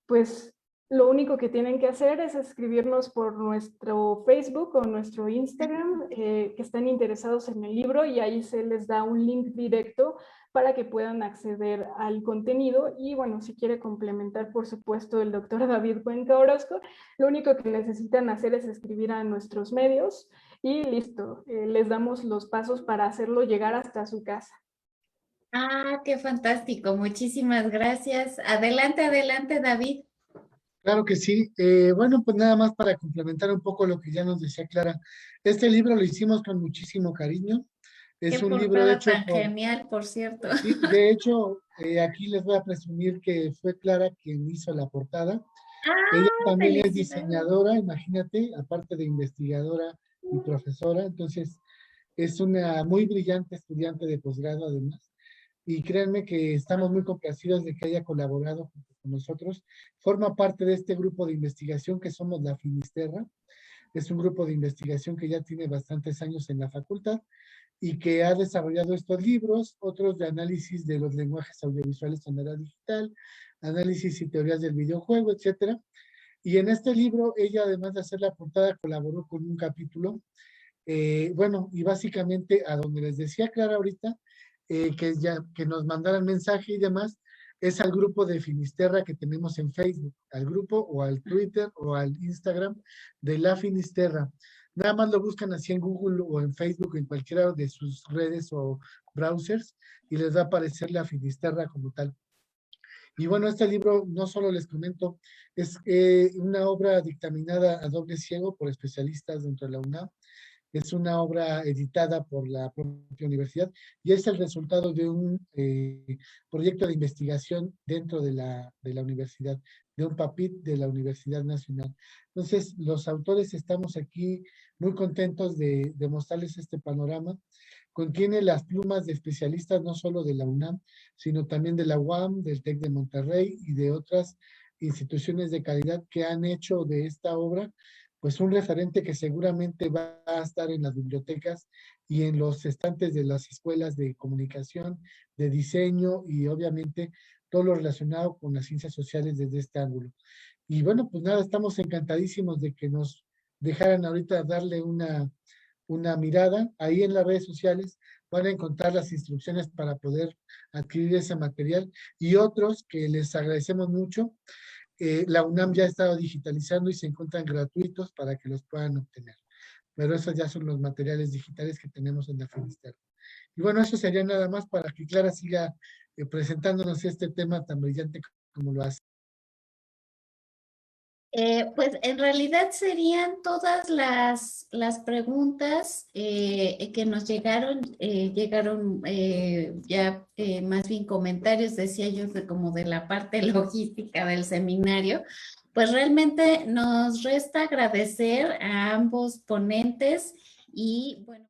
pues lo único que tienen que hacer es escribirnos por nuestro Facebook o nuestro Instagram, que están interesados en el libro, y ahí se les da un link directo para que puedan acceder al contenido. Y bueno, si quiere complementar, por supuesto, el doctor David Cuenca Orozco, lo único que necesitan hacer es escribir a nuestros medios y listo, les damos los pasos para hacerlo llegar hasta su casa. Ah, qué fantástico. Muchísimas gracias. Adelante, adelante, David. Claro que sí. Bueno, pues nada más para complementar un poco lo que ya nos decía Clara. Este libro lo hicimos con muchísimo cariño. Qué Es un libro portada hecho tan por... genial, por cierto. Sí, de hecho, aquí les voy a presumir que fue Clara quien hizo la portada. Ella Ah, también es felicidades. diseñadora, imagínate, aparte de investigadora y profesora. Entonces, es una muy brillante estudiante de posgrado además. Y créanme que estamos muy complacidos de que haya colaborado con nosotros. Forma parte de este grupo de investigación que somos la Finisterra. Es un grupo de investigación que ya tiene bastantes años en la facultad y que ha desarrollado estos libros, otros de análisis de los lenguajes audiovisuales en era digital, análisis y teorías del videojuego, etcétera. Y en este libro, ella, además de hacer la portada, colaboró con un capítulo. Bueno, y básicamente a donde les decía Clara ahorita, que nos mandaran mensaje y demás, es al grupo de Finisterra que tenemos en Facebook, al grupo o al Twitter o al Instagram de la Finisterra. Nada más lo buscan así en Google o en Facebook, en cualquiera de sus redes o browsers, y les va a aparecer la Finisterra como tal. Y bueno, este libro, no solo les comento, es una obra dictaminada a doble ciego por especialistas dentro de la UNAM. Es una obra editada por la propia universidad y es el resultado de un proyecto de investigación dentro de la universidad, de un PAPIT de la Universidad Nacional. Entonces, los autores estamos aquí muy contentos de mostrarles este panorama. Contiene las plumas de especialistas no solo de la UNAM, sino también de la UAM, del TEC de Monterrey y de otras instituciones de calidad que han hecho de esta obra pues un referente que seguramente va a estar en las bibliotecas y en los estantes de las escuelas de comunicación, de diseño y obviamente todo lo relacionado con las ciencias sociales desde este ángulo. Y bueno, pues nada, estamos encantadísimos de que nos dejaran ahorita darle una mirada. Ahí en las redes sociales van a encontrar las instrucciones para poder adquirir ese material y otros que les agradecemos mucho. La UNAM ya ha estado digitalizando y se encuentran gratuitos para que los puedan obtener. Pero esos ya son los materiales digitales que tenemos en la Finisterra. Y bueno, eso sería nada más para que Clara siga presentándonos este tema tan brillante como lo hace. Pues en realidad serían todas las preguntas que nos llegaron, ya más bien comentarios, decía yo, como de la parte logística del seminario. Pues realmente nos resta agradecer a ambos ponentes y bueno.